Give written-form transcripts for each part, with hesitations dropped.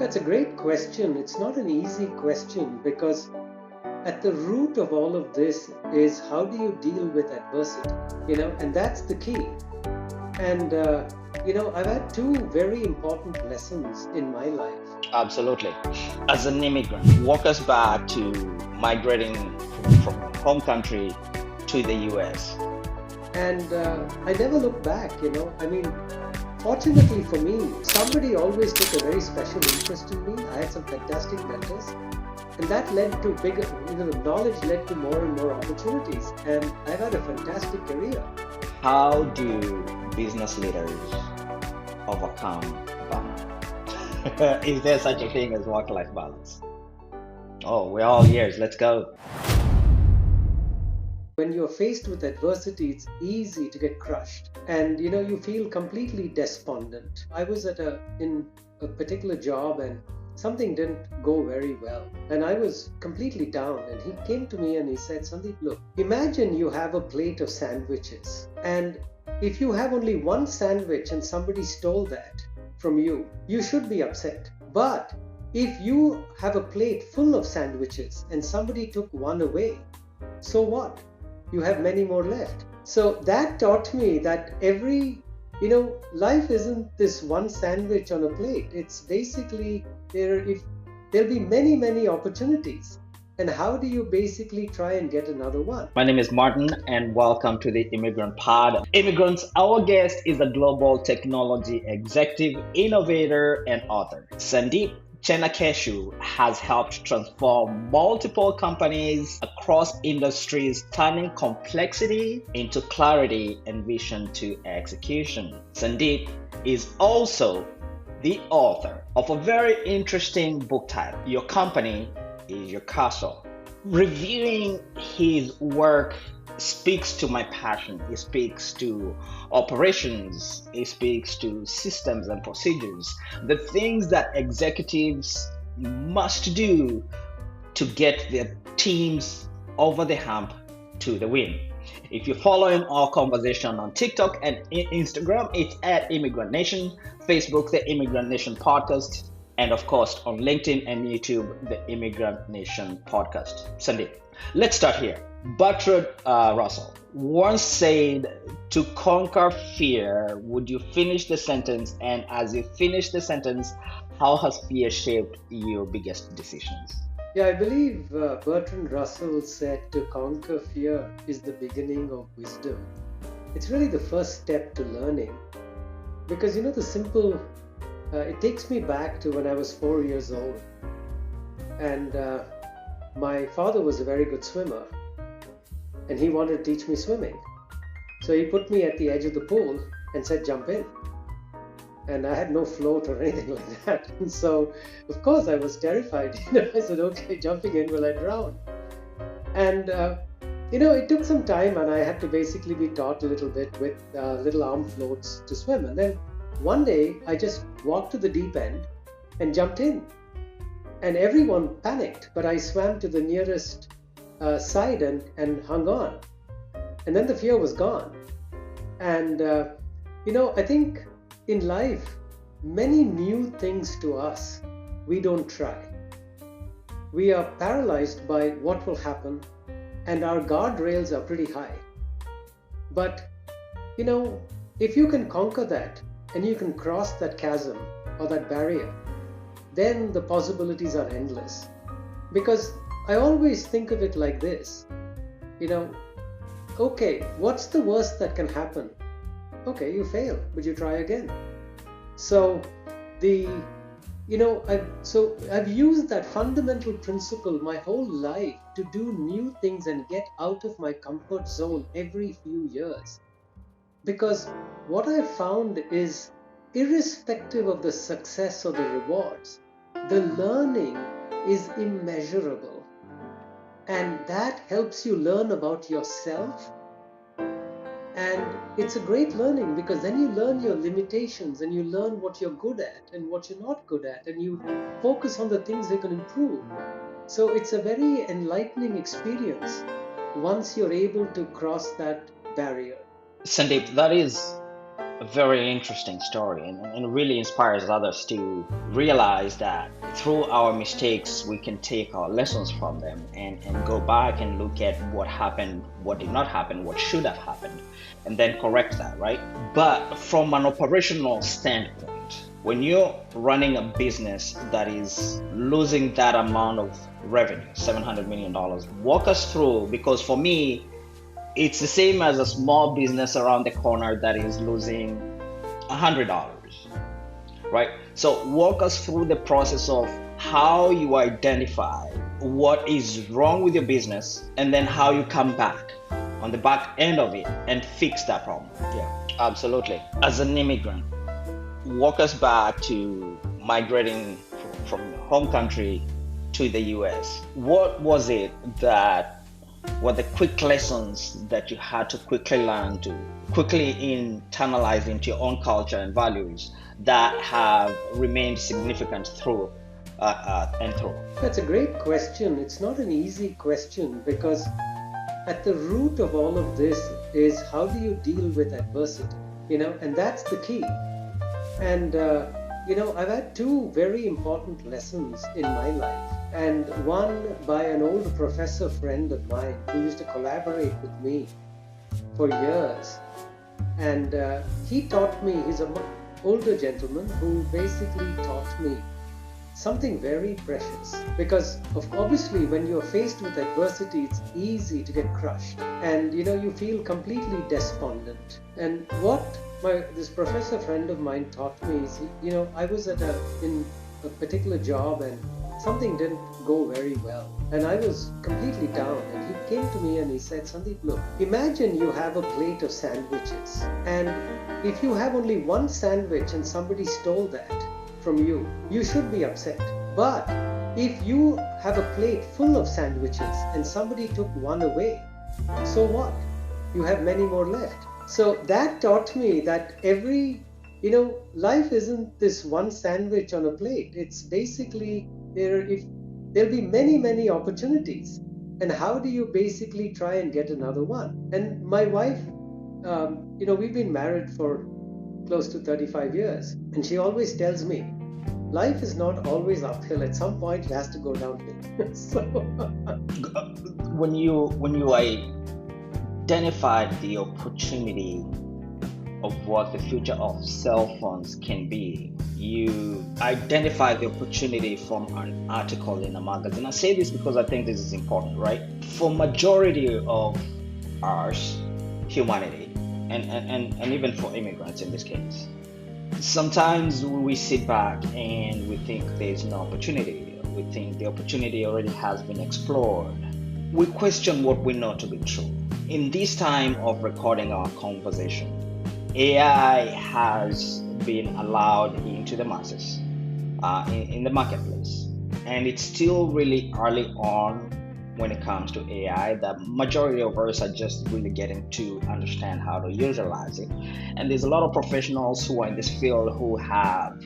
That's a great question. It's not an easy question because at the root of all of this is how do you deal with adversity? And that's the key. And, I've had two very important lessons in my life. Absolutely. As an immigrant, walk us back to migrating from home country to the US. And I never look back, fortunately for me, somebody always took a very special interest in me. I had some fantastic mentors. And that led to bigger, the knowledge led to more and more opportunities. And I've had a fantastic career. How do business leaders overcome burnout? Is there such a thing as work-life balance? Oh, we're all ears. Let's go. When you're faced with adversity, it's easy to get crushed. And you feel completely despondent. I was in a particular job and something didn't go very well. And I was completely down. And he came to me and he said, Sandeep, look, imagine you have a plate of sandwiches. And if you have only one sandwich and somebody stole that from you, you should be upset. But if you have a plate full of sandwiches and somebody took one away, so what? You have many more left. So that taught me that life isn't this one sandwich on a plate. It's basically there'll be many, many opportunities. And how do you basically try and get another one? My name is Martin and welcome to the Immigrant Pod. Immigrants, our guest is a global technology executive, innovator, and author. Sandeep Chenakeshu has helped transform multiple companies across industries, turning complexity into clarity and vision to execution. Sandeep is also the author of a very interesting book title, Your Company is Your Castle. Reviewing his work speaks to my passion. It speaks to operations. It speaks to systems and procedures, the things that executives must do to get their teams over the hump to the win. If you're following our conversation on TikTok and Instagram, it's at Immigrant Nation, Facebook, the Immigrant Nation Podcast, and of course on LinkedIn and YouTube, the Immigrant Nation Podcast. Sandeep, let's start here. Bertrand Russell once said, to conquer fear, would you finish the sentence? And as you finish the sentence, how has fear shaped your biggest decisions? Yeah, I believe Bertrand Russell said to conquer fear is the beginning of wisdom. It's really the first step to learning. Because it takes me back to when I was 4 years old. And my father was a very good swimmer. And he wanted to teach me swimming. So he put me at the edge of the pool and said, jump in. And I had no float or anything like that. And so, of course, I was terrified. I said, okay, jumping in, will I drown? And, it took some time and I had to basically be taught a little bit with little arm floats to swim. And then one day I just walked to the deep end and jumped in. And everyone panicked, but I swam to the nearest side and hung on. And then the fear was gone. And, I think in life, many new things to us, we don't try. We are paralyzed by what will happen, and our guardrails are pretty high. But, if you can conquer that and you can cross that chasm or that barrier, then the possibilities are endless. Because I always think of it like this, okay, what's the worst that can happen? Okay, you fail, but you try again. So I've used that fundamental principle my whole life to do new things and get out of my comfort zone every few years. Because what I've found is, irrespective of the success or the rewards, the learning is immeasurable. And that helps you learn about yourself. And it's a great learning because then you learn your limitations and you learn what you're good at and what you're not good at, and you focus on the things you can improve. So it's a very enlightening experience once you're able to cross that barrier. Sandeep, that is A very interesting story, and really inspires others to realize that through our mistakes we can take our lessons from them and go back and look at what happened, what did not happen, what should have happened, and then correct that, right? But from an operational standpoint, when you're running a business that is losing that amount of revenue, $700 million, walk us through, because for me it's the same as a small business around the corner that is losing $100, right? So walk us through the process of how you identify what is wrong with your business and then how you come back on the back end of it and fix that problem. Yeah, absolutely. As an immigrant, walk us back to migrating from your home country to the US. What was it that were the quick lessons that you had to quickly learn to quickly internalize into your own culture and values that have remained significant through and through? That's a great question. It's not an easy question because at the root of all of this is how do you deal with adversity, and that's the key. And I've had two very important lessons in my life, and one by an old professor friend of mine who used to collaborate with me for years. And he taught me, he's an older gentleman who basically taught me something very precious, because obviously when you're faced with adversity it's easy to get crushed and you feel completely despondent. And what this professor friend of mine taught me is, I was in a particular job and something didn't go very well and I was completely down, and he came to me and he said, Sandeep, look, imagine you have a plate of sandwiches, and if you have only one sandwich and somebody stole that from you, you should be upset. But if you have a plate full of sandwiches and somebody took one away, so what? You have many more left. So that taught me that life isn't this one sandwich on a plate. It's basically there'll be many, many opportunities. And how do you basically try and get another one? And my wife, we've been married for close to 35 years. And she always tells me, life is not always uphill. At some point, it has to go downhill. So when you identified the opportunity of what the future of cell phones can be, you identified the opportunity from an article in a magazine. I say this because I think this is important, right? For majority of ours, humanity, and even for immigrants in this case, sometimes we sit back and we think there's no opportunity. We think the opportunity already has been explored. We question what we know to be true. In this time of recording our conversation, AI has been allowed into the masses, in the marketplace, and it's still really early on when it comes to AI. The majority of us are just really getting to understand how to utilize it, and there's a lot of professionals who are in this field who have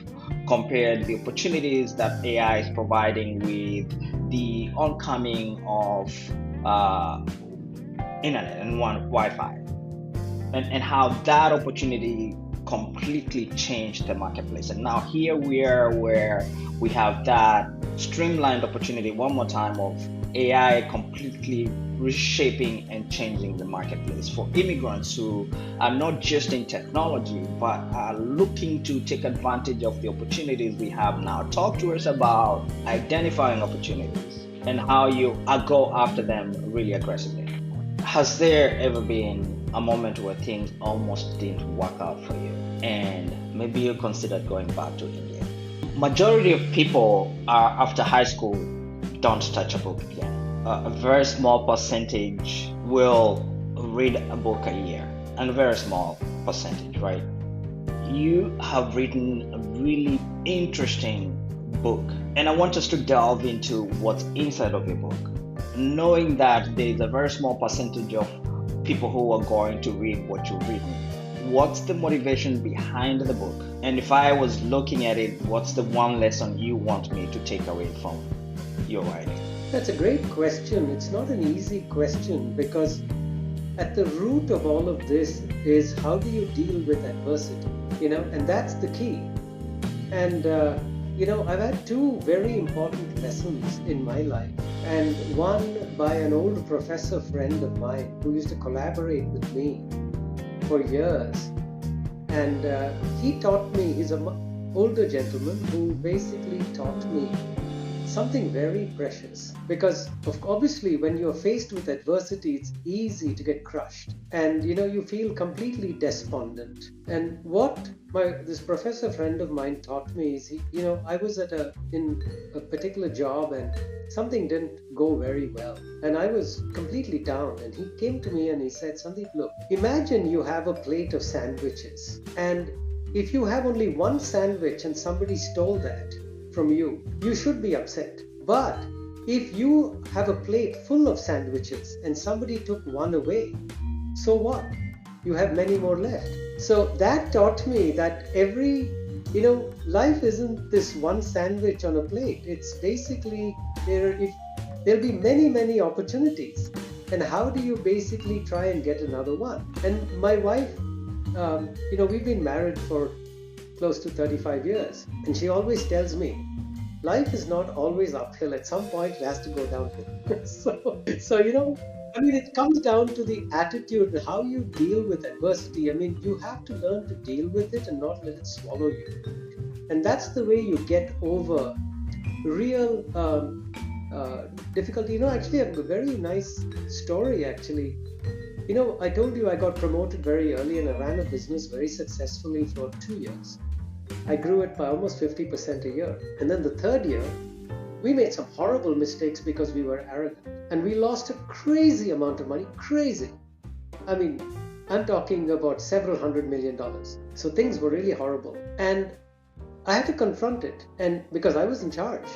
compared the opportunities that AI is providing with the oncoming of internet and Wi-Fi, and how that opportunity completely changed the marketplace. And now here we are where we have that streamlined opportunity one more time of AI completely reshaping and changing the marketplace for immigrants who are not just in technology but are looking to take advantage of the opportunities we have now. Talk to us about identifying opportunities and how you go after them really aggressively. Has there ever been a moment where things almost didn't work out for you and maybe you considered going back to India? Majority of people are after high school don't touch a book again. A very small percentage will read a book a year, and a very small percentage, right? You have written a really interesting book, and I want us to delve into what's inside of your book, knowing that there's a very small percentage of people who are going to read what you've written. What's the motivation behind the book? And if I was looking at it, what's the one lesson you want me to take away from your writing? That's a great question. It's not an easy question because at the root of all of this is how do you deal with adversity, and that's the key. And I've had two very important lessons in my life, and one by an old professor friend of mine who used to collaborate with me for years. And he taught me, he's an older gentleman who basically taught me something very precious, because obviously when you're faced with adversity, it's easy to get crushed, and you feel completely despondent. And what this professor friend of mine taught me is, I was in a particular job, and something didn't go very well, and I was completely down. And he came to me and he said, Sandeep, look, imagine you have a plate of sandwiches, and if you have only one sandwich and somebody stole that from you, you should be upset. But if you have a plate full of sandwiches and somebody took one away, so what? You have many more left. So that taught me that life isn't this one sandwich on a plate. It's basically there'll be many, many opportunities. And how do you basically try and get another one? And my wife, we've been married for close to 35 years. And she always tells me, life is not always uphill. At some point, it has to go downhill. It comes down to the attitude and how you deal with adversity. You have to learn to deal with it and not let it swallow you. And that's the way you get over real difficulty. Actually, I have a very nice story, actually. I told you I got promoted very early and I ran a business very successfully for 2 years. I grew it by almost 50% a year. And then the third year, we made some horrible mistakes because we were arrogant. And we lost a crazy amount of money. Crazy. I'm talking about several $100 million. So things were really horrible. And I had to confront it. And because I was in charge.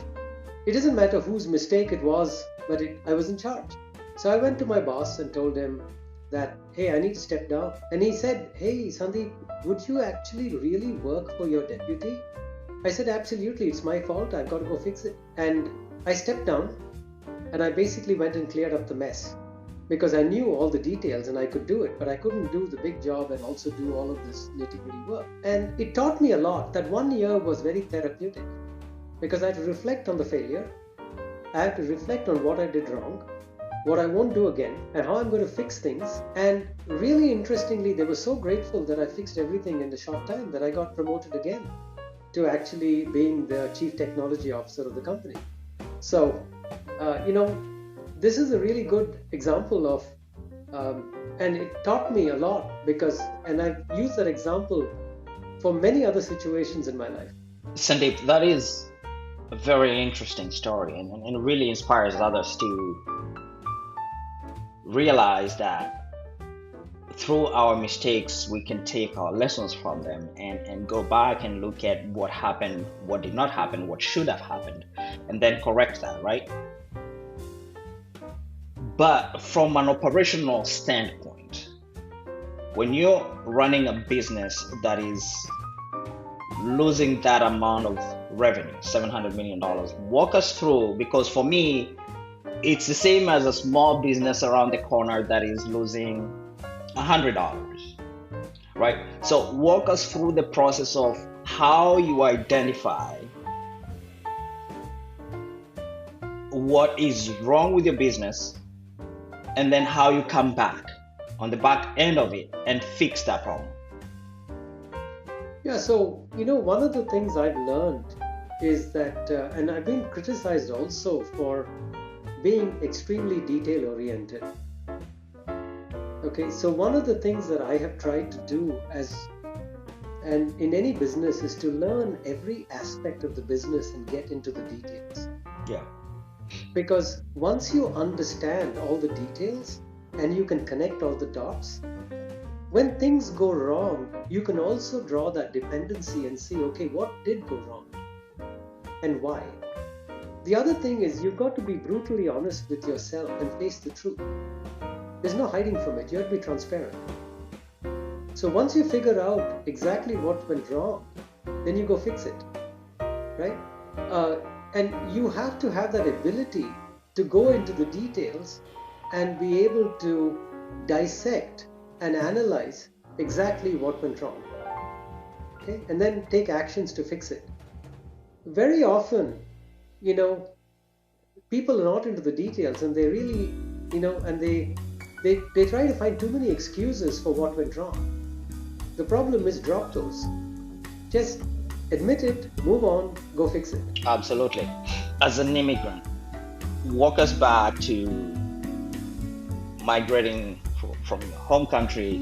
It doesn't matter whose mistake it was, but I was in charge. So I went to my boss and told him that, hey, I need to step down. And he said, hey, Sandeep, would you actually really work for your deputy? I said, absolutely, it's my fault. I've got to go fix it. And I stepped down and I basically went and cleared up the mess because I knew all the details and I could do it, but I couldn't do the big job and also do all of this nitty-gritty work. And it taught me a lot. That 1 year was very therapeutic because I had to reflect on the failure. I had to reflect on what I did wrong, what I won't do again, and how I'm going to fix things. And really interestingly, they were so grateful that I fixed everything in a short time that I got promoted again to actually being the chief technology officer of the company. So, this is a really good example of, and it taught me a lot and I've used that example for many other situations in my life. Sandeep, that is a very interesting story and really inspires others to realize that through our mistakes we can take our lessons from them and go back and look at what happened, what did not happen, what should have happened, and then correct that, right? But from an operational standpoint, when you're running a business that is losing that amount of revenue, $700 million, walk us through, because for me it's the same as a small business around the corner that is losing $100, right? So walk us through the process of how you identify what is wrong with your business and then how you come back on the back end of it and fix that problem. Yeah, so one of the things I've learned is that, and I've been criticized also for being extremely detail oriented. Okay, so one of the things that I have tried to do and in any business is to learn every aspect of the business and get into the details. Yeah. Because once you understand all the details and you can connect all the dots, when things go wrong, you can also draw that dependency and see, okay, what did go wrong and why? The other thing is you've got to be brutally honest with yourself and face the truth. There's no hiding from it. You have to be transparent. So once you figure out exactly what went wrong, then you go fix it, right? And you have to have that ability to go into the details and be able to dissect and analyze exactly what went wrong, okay, and then take actions to fix it. Very often, you know, people are not into the details, and they really, and they try to find too many excuses for what went wrong. The problem is, drop those. Just admit it, move on, go fix it. Absolutely. As an immigrant, walk us back to migrating from your home country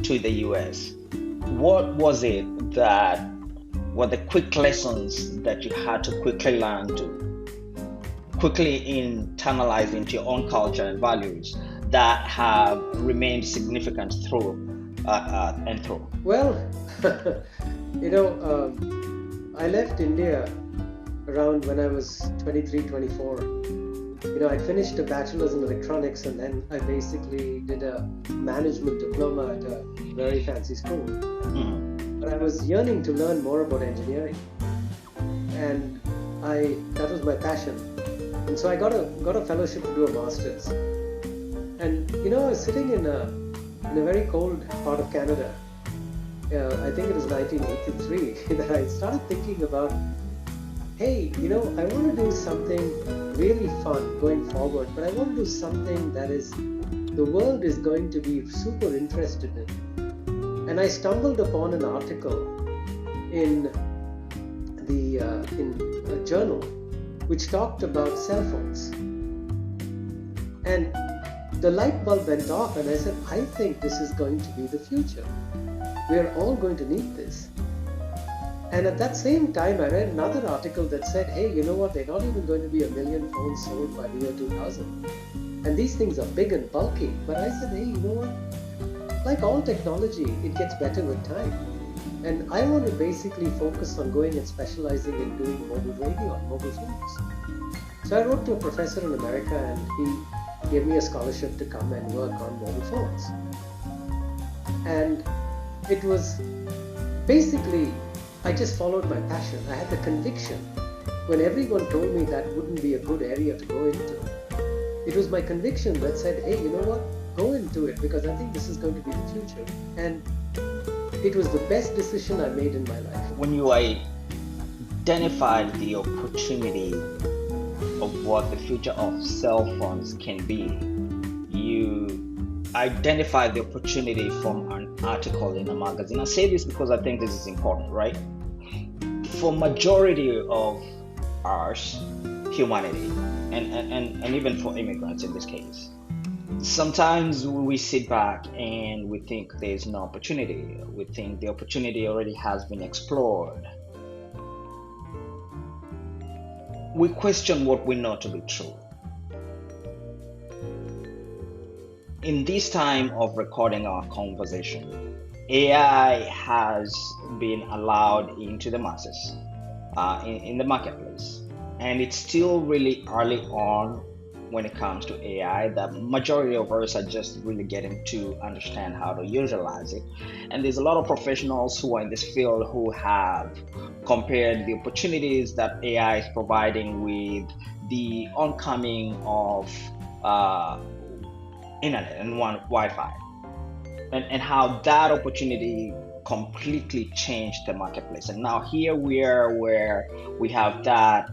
to the US. What was it that were the quick lessons that you had to quickly learn to quickly internalize into your own culture and values that have remained significant through and through? Well, I left India around when I was 23, 24. I finished a bachelor's in electronics, and then I basically did a management diploma at a very fancy school. But I was yearning to learn more about engineering, and that was my passion. And so I got a fellowship to do a master's. And I was sitting in a very cold part of Canada. I think it was 1983 that I started thinking about, hey, I want to do something really fun going forward, but I want to do something that the world is going to be super interested in. And I stumbled upon an article in a journal which talked about cell phones. And the light bulb went off, and I said, I think this is going to be the future. We're all going to need this. And at that same time, I read another article that said, hey, you know what? They're not even going to be 1 million phones sold by the year 2000. And these things are big and bulky. But I said, hey, you know what? Like all technology, it gets better with time. And I want to basically focus on going and specializing in doing mobile radio and mobile phones. So I wrote to a professor in America, and he gave me a scholarship to come and work on mobile phones. And it was basically, I just followed my passion. I had the conviction when everyone told me that wouldn't be a good area to go into. It was my conviction that said, hey, you know what? Go into it, because I think this is going to be the future. And it was the best decision I made in my life. When you identified the opportunity of what the future of cell phones can be, you identified the opportunity from an article in a magazine. I say this because I think this is important, right? For majority of us, humanity, and even for immigrants in this case, sometimes we sit back and we think there's no opportunity. We think the opportunity already has been explored. We question what we know to be true. In this time of recording our conversation, AI has been allowed into the masses, in the marketplace. And it's still really early on when it comes to AI. The majority of us are just really getting to understand how to utilize it. And there's a lot of professionals who are in this field who have compared the opportunities that AI is providing with the oncoming of internet and Wi-Fi, and how that opportunity completely changed the marketplace. And now here we are, where we have that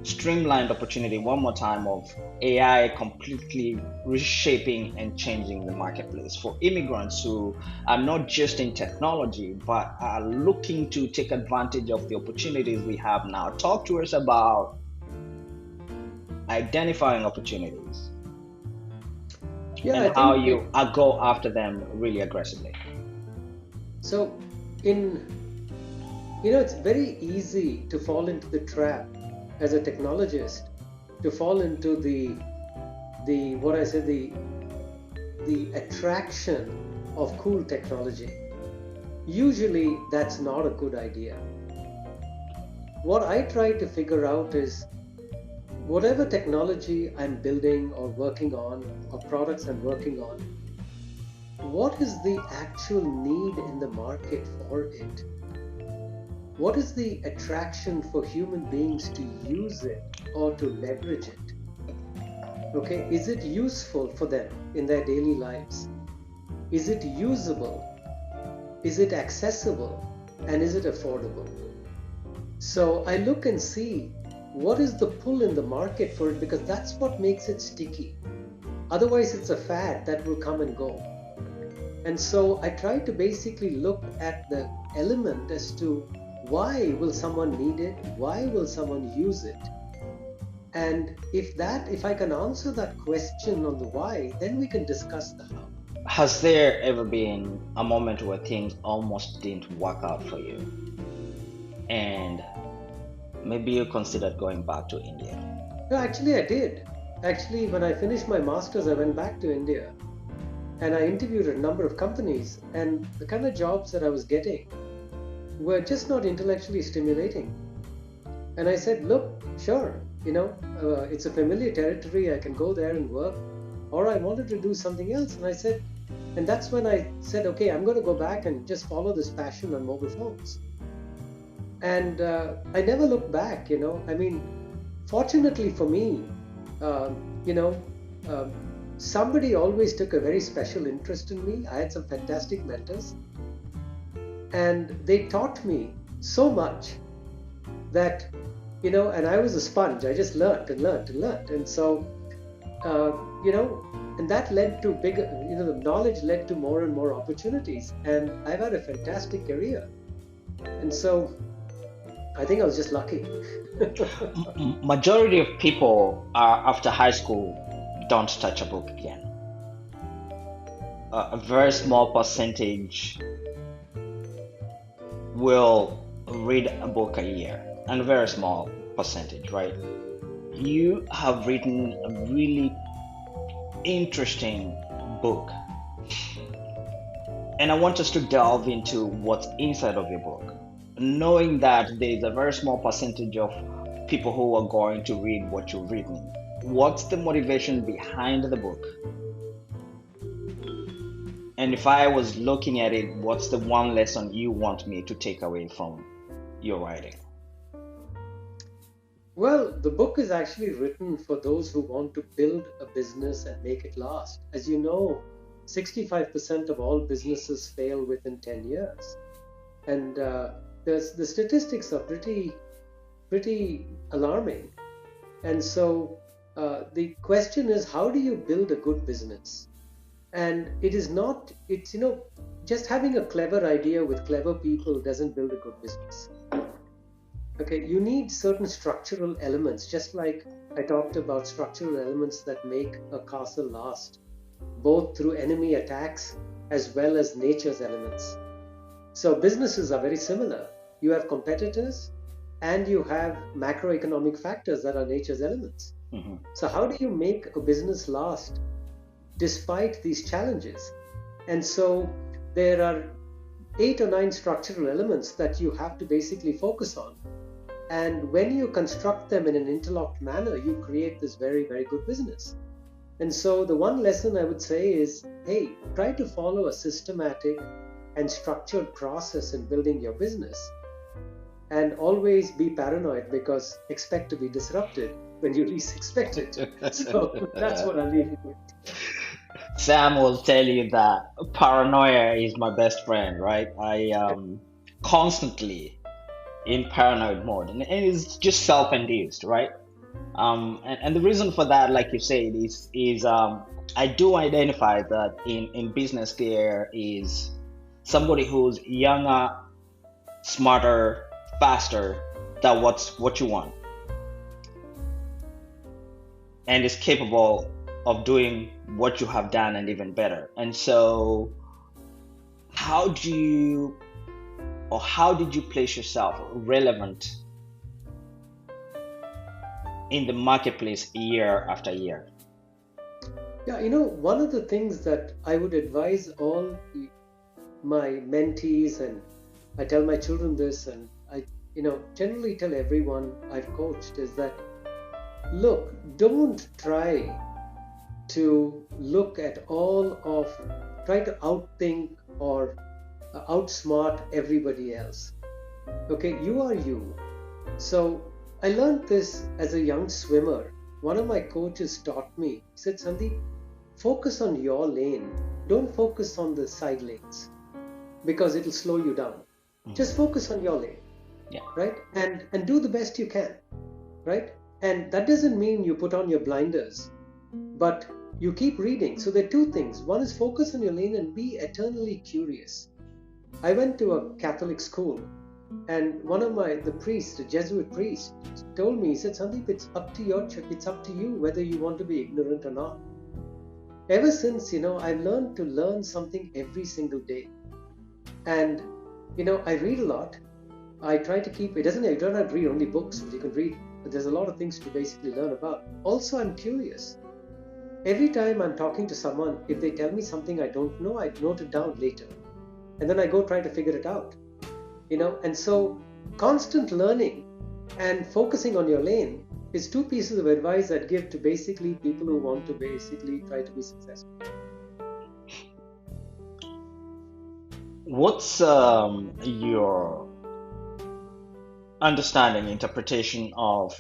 streamlined opportunity one more time of AI completely reshaping and changing the marketplace for immigrants who are not just in technology but are looking to take advantage of the opportunities we have now. Talk to us about identifying opportunities, and how you go after them really aggressively. So it's very easy to fall into the trap as a technologist, to fall into the attraction of cool technology. Usually that's not a good idea. What I try to figure out is, whatever technology I'm building or working on, or products I'm working on, what is the actual need in the market for it? What is the attraction for human beings to use it or to leverage it? Okay, is it useful for them in their daily lives? Is it usable? Is it accessible? And is it affordable? So I look and see what is the pull in the market for it, because that's what makes it sticky. Otherwise, it's a fad that will come and go. And so I try to basically look at the element as to why will someone need it? Why will someone use it? And if I can answer that question on the why, then we can discuss the how. Has there ever been a moment where things almost didn't work out for you? And maybe you considered going back to India? No, actually, I did. Actually, when I finished my master's, I went back to India and I interviewed a number of companies, and the kind of jobs that I was getting were just not intellectually stimulating. And I said, look, sure, it's a familiar territory. I can go there and work, or I wanted to do something else. And that's when I said, okay, I'm going to go back and just follow this passion on mobile phones. And I never looked back. I mean, fortunately for me, somebody always took a very special interest in me. I had some fantastic mentors, and they taught me so much that, and I was a sponge. I just learned and learned and learned. And so, and that led to bigger, the knowledge led to more and more opportunities. And I've had a fantastic career. And so I think I was just lucky. Majority of people are after high school don't touch a book again. A very small percentage will read a book a year, and a very small percentage, right? You have written a really interesting book, and I want us to delve into what's inside of your book, knowing that there's a very small percentage of people who are going to read what you've written. What's the motivation behind the book? And if I was looking at it, what's the one lesson you want me to take away from your writing? Well, the book is actually written for those who want to build a business and make it last. As you know, 65% of all businesses fail within 10 years. And the statistics are pretty alarming. And so the question is, how do you build a good business? And just having a clever idea with clever people doesn't build a good business. Okay, you need certain structural elements, just like I talked about structural elements that make a castle last, both through enemy attacks as well as nature's elements. So businesses are very similar. You have competitors and you have macroeconomic factors that are nature's elements. Mm-hmm. So how do you make a business last despite these challenges? And so there are 8 or 9 structural elements that you have to basically focus on. And when you construct them in an interlocked manner, you create this very, very good business. And so the one lesson I would say is, hey, try to follow a systematic and structured process in building your business. And always be paranoid, because expect to be disrupted when you least expect it. So that's what I'll leave you with. Sam will tell you that paranoia is my best friend, right? I am constantly in paranoid mode, and it's just self-induced, right? And the reason for that, like you said, is I do identify that in business there is somebody who's younger, smarter, faster than what you want, and is capable of doing what you have done and even better. And so how did you place yourself relevant in the marketplace year after year? Yeah, one of the things that I would advise all my mentees, and I tell my children this, and I generally tell everyone I've coached, is that, look, don't try to look at try to outthink or outsmart everybody else. Okay, you are you. So I learned this as a young swimmer. one of my coaches taught me. He said, Sandeep, focus on your lane. Don't focus on the side lanes because it'll slow you down. Just focus on your lane, Yeah. right? And do the best you can, right? And that doesn't mean you put on your blinders, but you keep reading. So there are two things. One is focus on your lane and be eternally curious. I went to a Catholic school, and one of the priest, a Jesuit priest, told me, he said, Sandeep, it's up to you whether you want to be ignorant or not. Ever since, I've learned to learn something every single day. And, I read a lot. I try to keep, you don't have to read only books, but you can read, but there's a lot of things to basically learn about. Also, I'm curious. Every time I'm talking to someone, if they tell me something I don't know, I note it down later. And then I go try to figure it out. And so constant learning and focusing on your lane is two pieces of advice I'd give to basically people who want to basically try to be successful. What's your understanding, interpretation of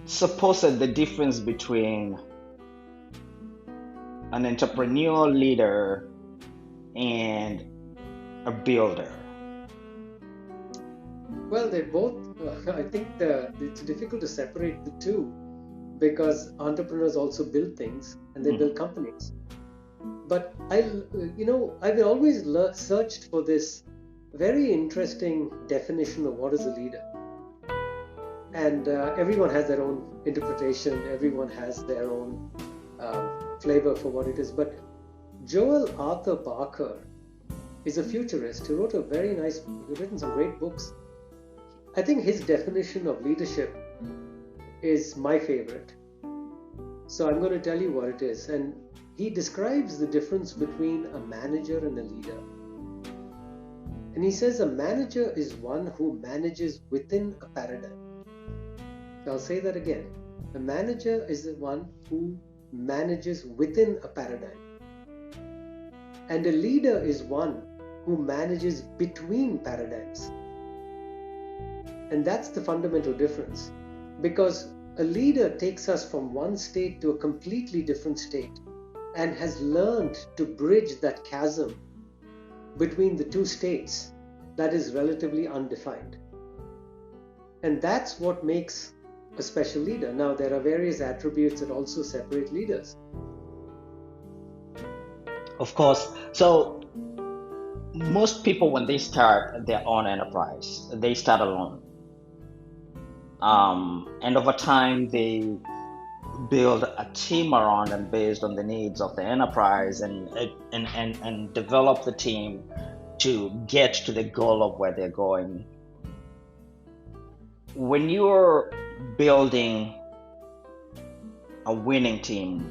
suppose the difference between an entrepreneur leader and a builder? Well, they both, I think it's difficult to separate the two because entrepreneurs also build things and they build companies. But I've always searched for this very interesting definition of what is a leader. And everyone has their own interpretation, everyone has their own flavor for what it is. But Joel Arthur Parker is a futurist who wrote he's written some great books. I think his definition of leadership is my favorite. So I'm going to tell you what it is. And he describes the difference between a manager and a leader. And he says a manager is one who manages within a paradigm. I'll say that again. A manager is the one who manages within a paradigm. And a leader is one who manages between paradigms. And that's the fundamental difference. Because a leader takes us from one state to a completely different state and has learned to bridge that chasm between the two states that is relatively undefined. And that's what makes a special leader. Now, there are various attributes that also separate leaders. Of course. So most people, when they start their own enterprise, they start alone. And over time, they build a team around them based on the needs of the enterprise and develop the team to get to the goal of where they're going. When you're building a winning team,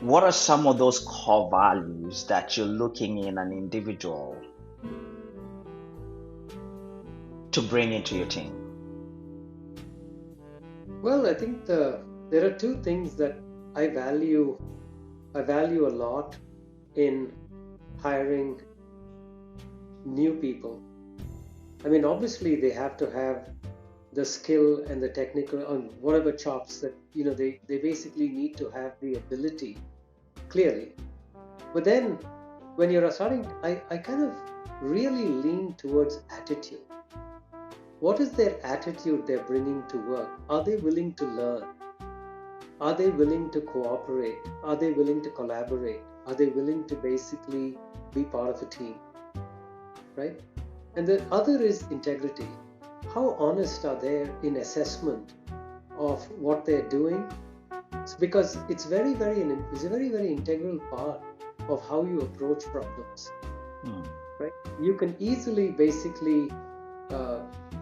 what are some of those core values that you're looking in an individual to bring into your team? Well, I think there are two things that I value a lot in hiring new people. I mean, obviously they have to have the skill and the technical and whatever chops that, they basically need to have the ability, clearly. But then when you're starting, I kind of really lean towards attitude. What is their attitude they're bringing to work? Are they willing to learn? Are they willing to cooperate? Are they willing to collaborate? Are they willing to basically be part of a team? Right? And the other is integrity. How honest are they in assessment of what they're doing? It's because it's a very, very integral part of how you approach problems. Right? You can easily basically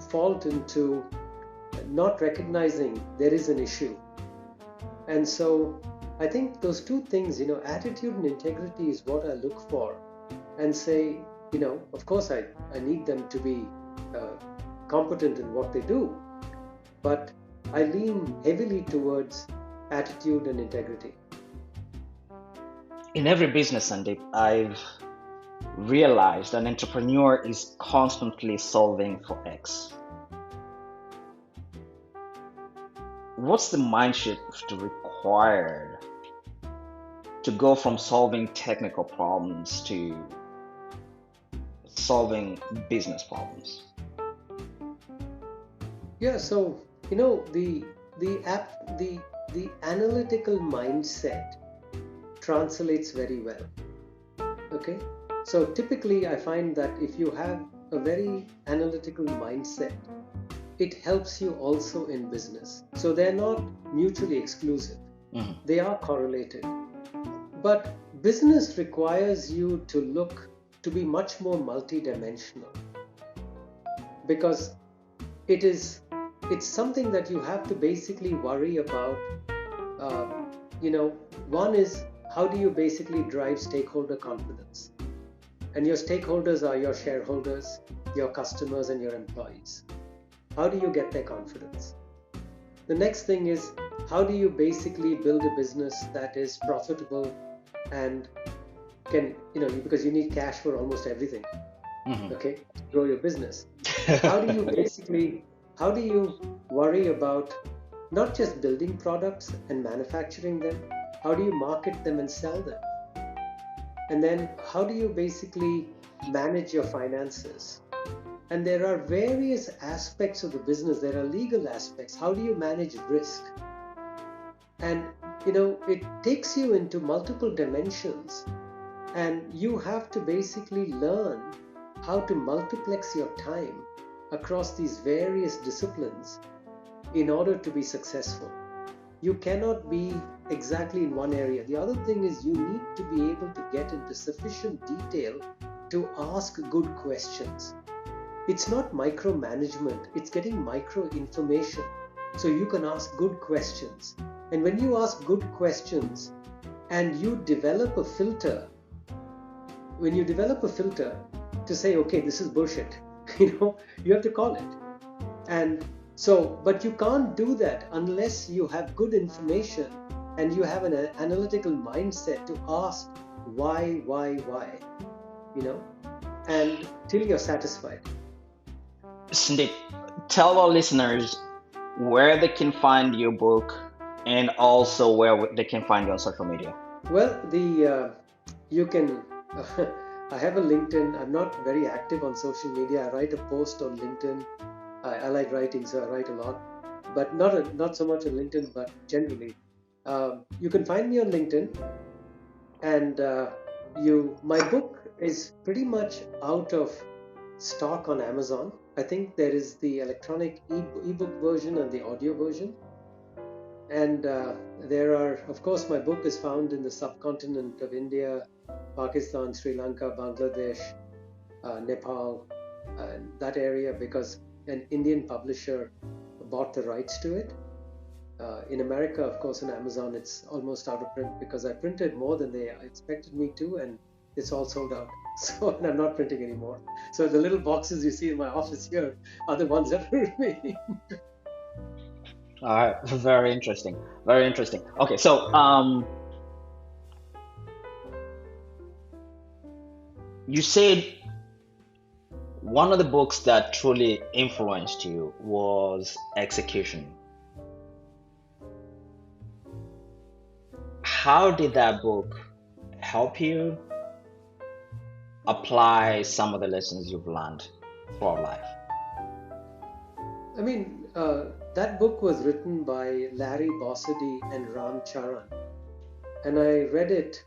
fault into not recognizing there is an issue. And so I think those two things, attitude and integrity is what I look for and say, of course I need them to be competent in what they do, but I lean heavily towards attitude and integrity. In every business, Sandeep, I've realized an entrepreneur is constantly solving for X. what's the mind shift required to go from solving technical problems to solving business problems? Yeah, so the analytical mindset translates very well. Okay, so typically I find that if you have a very analytical mindset, it helps you also in business. So they're not mutually exclusive, Mhm. they are correlated. But business requires you to be much more multidimensional, because it is it's something that you have to basically worry about. uh, you know One is, how do you basically drive stakeholder confidence? And your stakeholders are your shareholders, your customers, and your employees. How do you get their confidence? The next thing is, how do you basically build a business that is profitable and can, because you need cash for almost everything, Mhm. okay, to grow your business. How do you basically, how do you worry about not just building products and manufacturing them? How do you market them and sell them? And then how do you basically manage your finances? And there are various aspects of the business. There are legal aspects. How do you manage risk? And it takes you into multiple dimensions, and you have to basically learn how to multiplex your time across these various disciplines in order to be successful. You cannot be exactly in one area. The other thing is, you need to be able to get into sufficient detail to ask good questions. It's not micromanagement, it's getting micro information so you can ask good questions. And when you ask good questions and you develop a filter, to say, okay, this is bullshit, you have to call it. And so, but you can't do that unless you have good information and you have an analytical mindset to ask why, and till you're satisfied. Sandeep, tell our listeners where they can find your book and also where they can find you on social media. Well, you can. I have a LinkedIn. I'm not very active on social media. I write a post on LinkedIn. I like writing, so I write a lot, but not so much on LinkedIn. But generally, you can find me on LinkedIn, and my book is pretty much out of stock on Amazon. I think there is the electronic ebook version and the audio version. And there are, of course, my book is found in the subcontinent of India, Pakistan, Sri Lanka, Bangladesh, Nepal, that area, because an Indian publisher bought the rights to it. In America, of course, on Amazon, it's almost out of print because I printed more than they expected me to, and it's all sold out. So, and I'm not printing anymore. So the little boxes you see in my office here are the ones that are remaining. All right, very interesting. Very interesting. Okay, so you said one of the books that truly influenced you was Execution. How did that book help you apply some of the lessons you've learned throughout life? I mean, that book was written by Larry Bossidy and Ram Charan, and I read it,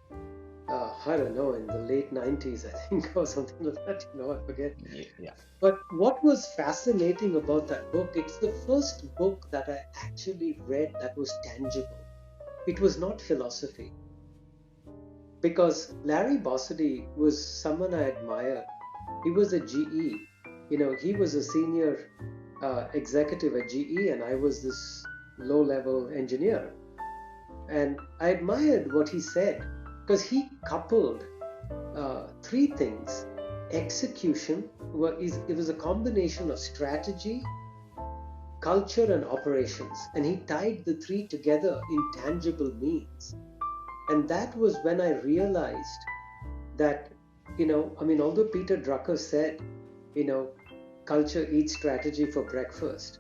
I don't know, in the late 90s, I think, or something like that, I forget. Yeah. But what was fascinating about that book, it's the first book that I actually read that was tangible. It was not philosophy. Because Larry Bossidy was someone I admired. He was a GE. He was a senior executive at GE, and I was this low-level engineer. And I admired what he said because he coupled three things. Execution it was a combination of strategy, culture, and operations, and he tied the three together in tangible means. And that was when I realized that, although Peter Drucker said, culture eats strategy for breakfast,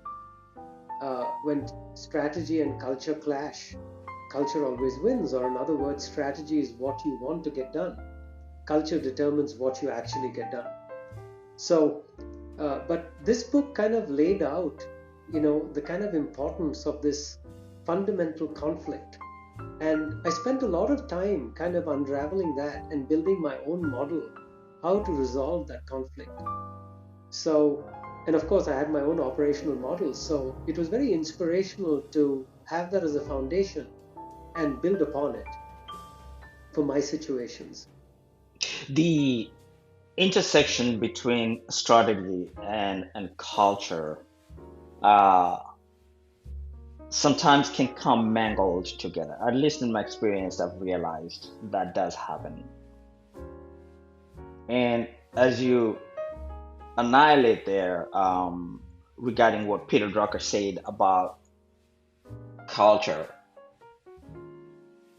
when strategy and culture clash, culture always wins, or in other words, strategy is what you want to get done. Culture determines what you actually get done. So, but this book kind of laid out, the kind of importance of this fundamental conflict. And I spent a lot of time kind of unraveling that and building my own model, how to resolve that conflict. So, and of course, I had my own operational model. So it was very inspirational to have that as a foundation and build upon it for my situations. The intersection between strategy and culture uh, sometimes can come mangled together. At least in my experience, I've realized that does happen. And as you annihilate there, regarding what Peter Drucker said about culture,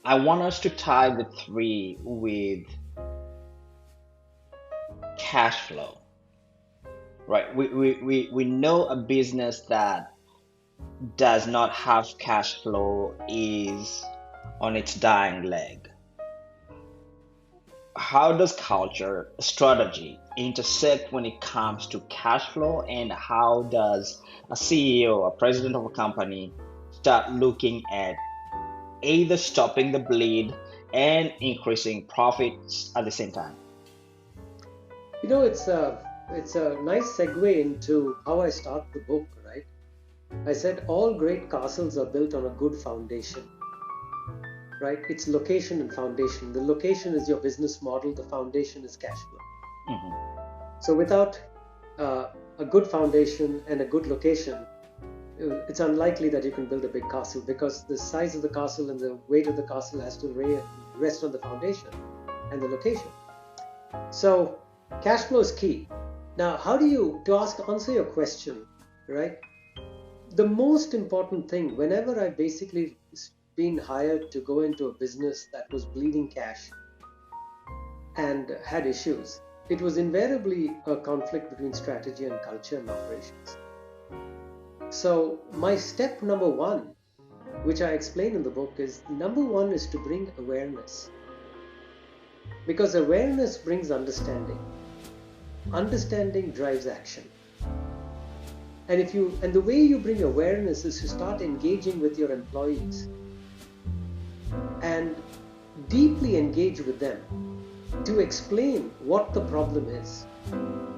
I want us to tie the three with cash flow, right? We know a business that does not have cash flow is on its dying leg. How does culture strategy intersect when it comes to cash flow, and how does a CEO, a president of a company, start looking at either stopping the bleed and increasing profits at the same time? It's a nice segue into how I start the book, right? I said all great castles are built on a good foundation, right? It's location and foundation. The location is your business model, the foundation is cash flow. Mhm. So without a good foundation and a good location, it's unlikely that you can build a big castle, because the size of the castle and the weight of the castle has to rest on the foundation and the location. So cash flow is key. Now, answer your question, right? The most important thing, whenever I basically been hired to go into a business that was bleeding cash and had issues, it was invariably a conflict between strategy and culture and operations. So my step number one, which I explain in the book, is number one is to bring awareness. Because awareness brings understanding. Understanding drives action. And the way you bring awareness is to start engaging with your employees and deeply engage with them to explain what the problem is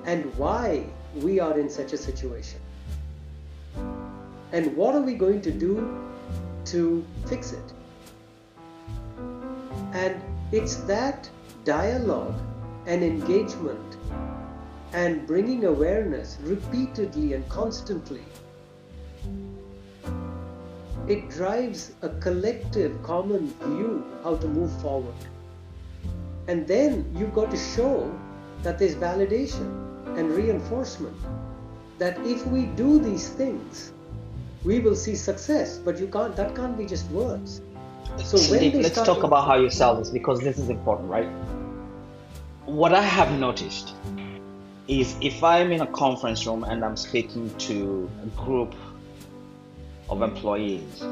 and why we are in such a situation. And what are we going to do to fix it? And it's that dialogue and engagement and bringing awareness repeatedly and constantly, it drives a collective common view how to move forward. And then you've got to show that there's validation and reinforcement that if we do these things, we will see success. But that can't be just words. So Sandeep, let's talk about how you sell this, because this is important, right? What I have noticed is if I'm in a conference room and I'm speaking to a group of employees,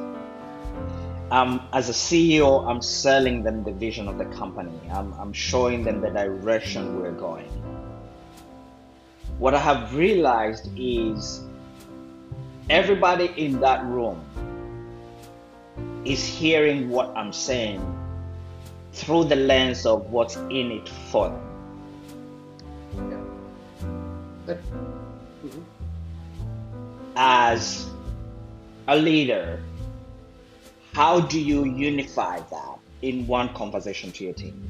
as a CEO, I'm selling them the vision of the company. I'm showing them the direction we're going. What I have realized is everybody in that room is hearing what I'm saying through the lens of what's in it for them. As a leader, how do you unify that in one conversation to your team?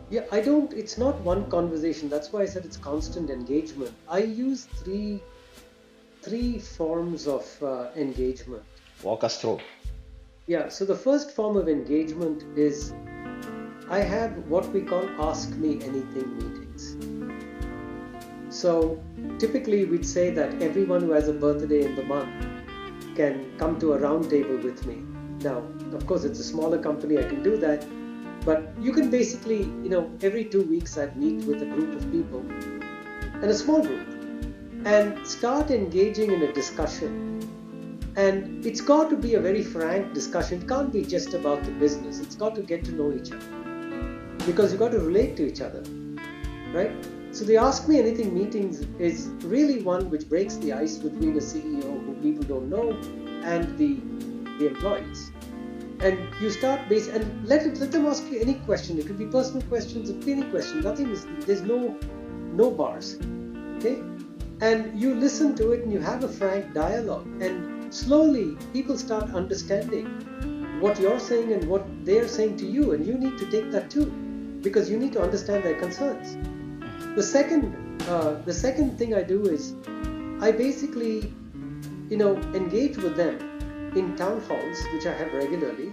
Yeah, it's not one conversation. That's why I said it's constant engagement. I use three forms of engagement. Walk us through. Yeah, so the first form of engagement is I have what we call Ask Me Anything meetings. So typically we'd say that everyone who has a birthday in the month can come to a round table with me. Now, of course, it's a smaller company, I can do that. But you can basically, every 2 weeks I'd meet with a group of people, and a small group, and start engaging in a discussion And it's got to be a very frank discussion. It can't be just about the business. It's got to get to know each other because you've got to relate to each other, right? So the Ask Me Anything meetings is really one which breaks the ice between a CEO who people don't know and the employees. And you start and let them ask you any question. It could be personal questions, it could be any question. There's no bars, okay? And you listen to it and you have a frank dialogue, and slowly people start understanding what you're saying and what they're saying to you, and you need to take that too, because you need to understand their concerns. The second thing I do is I basically, engage with them in town halls, which I have regularly,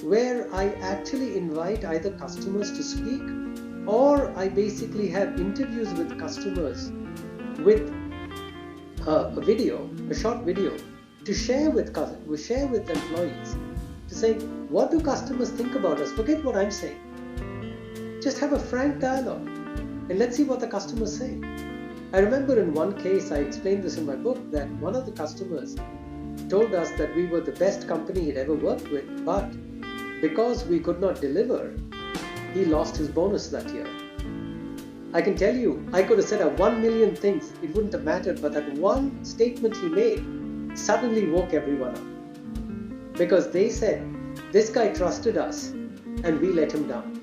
where I actually invite either customers to speak, or I basically have interviews with customers with a short video, to share with employees, to say, what do customers think about us? Forget what I'm saying. Just have a frank dialogue and let's see what the customers say. I remember in one case, I explained this in my book, that one of the customers told us that we were the best company he'd ever worked with, but because we could not deliver, he lost his bonus that year. I can tell you, I could have said 1 million things, it wouldn't have mattered, but that one statement he made suddenly woke everyone up. Because they said, this guy trusted us and we let him down.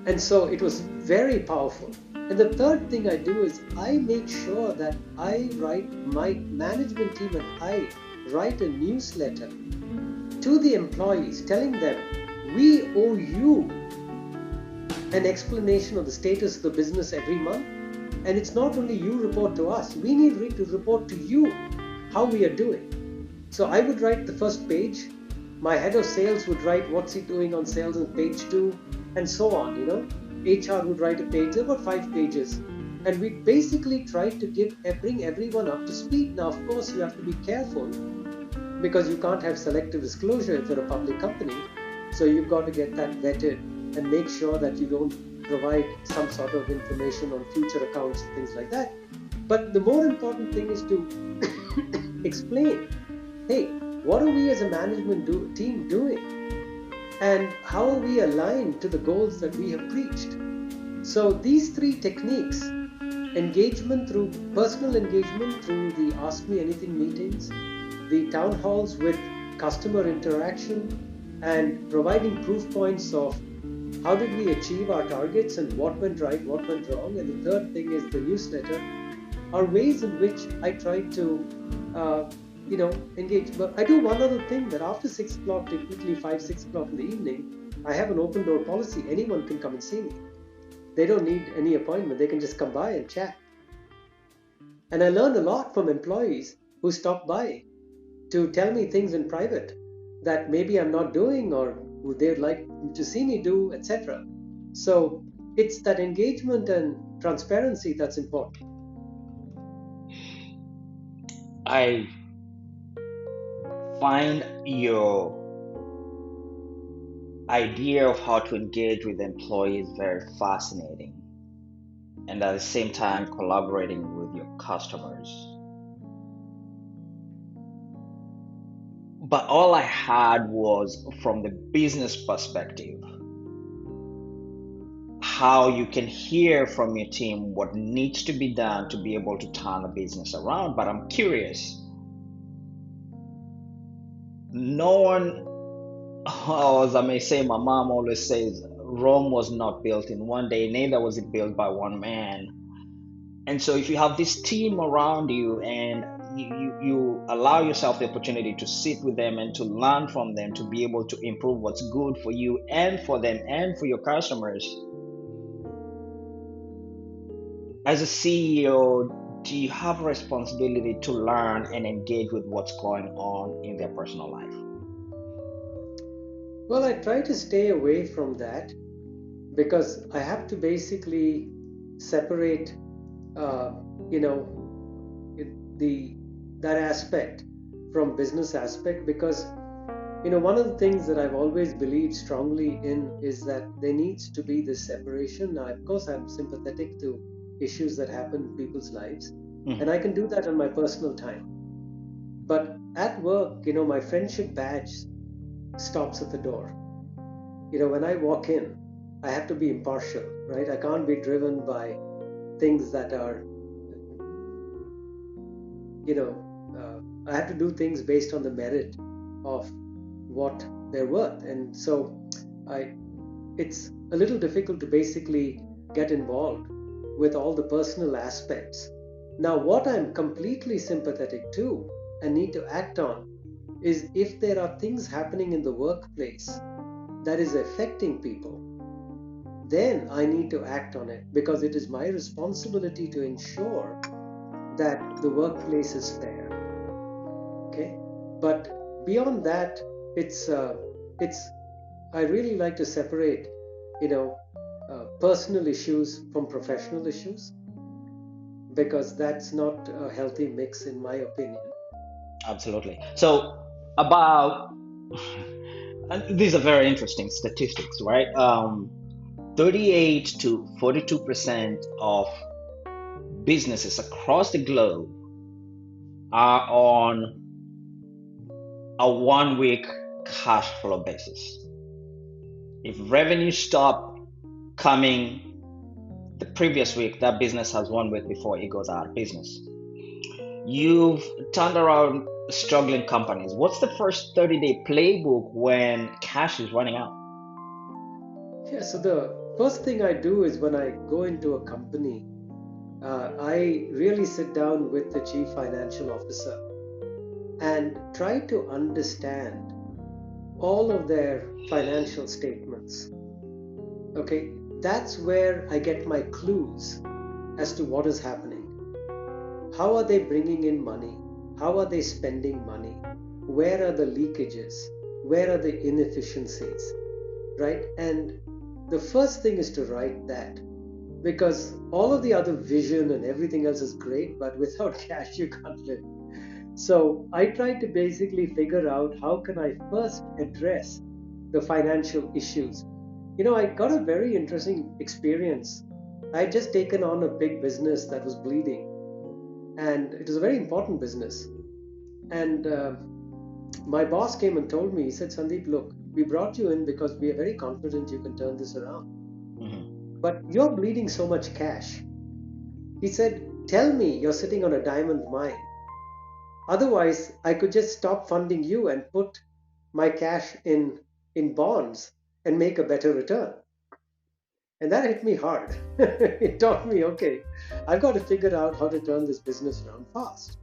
And so it was very powerful. And the third thing I do is I make sure that my management team and I write a newsletter to the employees telling them, we owe you an explanation of the status of the business every month. And it's not only you report to us, we need to report to you how we are doing. So I would write the first page, my head of sales would write what's he doing on sales on page 2, and so on, HR would write a page, about 5 pages. And we basically try to bring everyone up to speed. Now, of course, you have to be careful because you can't have selective disclosure if you're a public company. So you've got to get that vetted and make sure that you don't provide some sort of information on future accounts and things like that. But the more important thing is to explain, hey, what are we as a management team doing? And how are we aligned to the goals that we have preached? So these 3 techniques, personal engagement through the Ask Me Anything meetings, the town halls with customer interaction, and providing proof points of how did we achieve our targets and what went right, what went wrong. And the third thing is the newsletter, are ways in which I try to engage. But I do one other thing, that after 6 o'clock, typically 5-6 o'clock in the evening, I have an open door policy. Anyone can come and see me. They don't need any appointment. They can just come by and chat. And I learned a lot from employees who stop by to tell me things in private that maybe I'm not doing or they'd like to see me do, etc. So it's that engagement and transparency that's important. I find your idea of how to engage with employees very fascinating, and at the same time collaborating with your customers. But all I had was from the business perspective, how you can hear from your team what needs to be done to be able to turn a business around. But I'm curious, no one, as I may say, my mom always says, Rome was not built in one day, neither was it built by one man. And so if you have this team around you and you allow yourself the opportunity to sit with them and to learn from them, to be able to improve what's good for you and for them and for your customers, as a CEO, do you have a responsibility to learn and engage with what's going on in their personal life? Well, I try to stay away from that because I have to basically separate, that aspect from business aspect, because one of the things that I've always believed strongly in is that there needs to be this separation. Now, of course, I'm sympathetic to issues that happen in people's lives, and I can do that on my personal time. But at work, my friendship badge stops at the door. When I walk in, I have to be impartial, right? I can't be driven by things that are, I have to do things based on the merit of what they're worth. And so it's a little difficult to basically get involved with all the personal aspects. Now, what I'm completely sympathetic to and need to act on is if there are things happening in the workplace that is affecting people, then I need to act on it, because it is my responsibility to ensure that the workplace is fair. Okay, but beyond that, it's I really like to separate, personal issues from professional issues, because that's not a healthy mix, in my opinion. Absolutely. So about and these are very interesting statistics, right? 38 to 42% of businesses across the globe are on a 1 week cash flow basis. If revenue stop coming the previous week, that business has 1 week before it goes out of business. You've turned around struggling companies. What's the first 30-day playbook when cash is running out? Yeah, so the first thing I do is, when I go into a company, I really sit down with the chief financial officer and try to understand all of their financial statements. Okay, that's where I get my clues as to what is happening. How are they bringing in money? How are they spending money? Where are the leakages? Where are the inefficiencies? Right? And the first thing is to write that, because all of the other vision and everything else is great, but without cash you can't live. So I try to basically figure out how can I first address the financial issues. I got a very interesting experience. I had just taken on a big business that was bleeding, and it was a very important business. And my boss came and told me, he said, Sandeep, look, we brought you in because we are very confident you can turn this around. But you're bleeding so much cash. He said, tell me you're sitting on a diamond mine. Otherwise, I could just stop funding you and put my cash in bonds and make a better return. And that hit me hard. It taught me, okay, I've got to figure out how to turn this business around fast.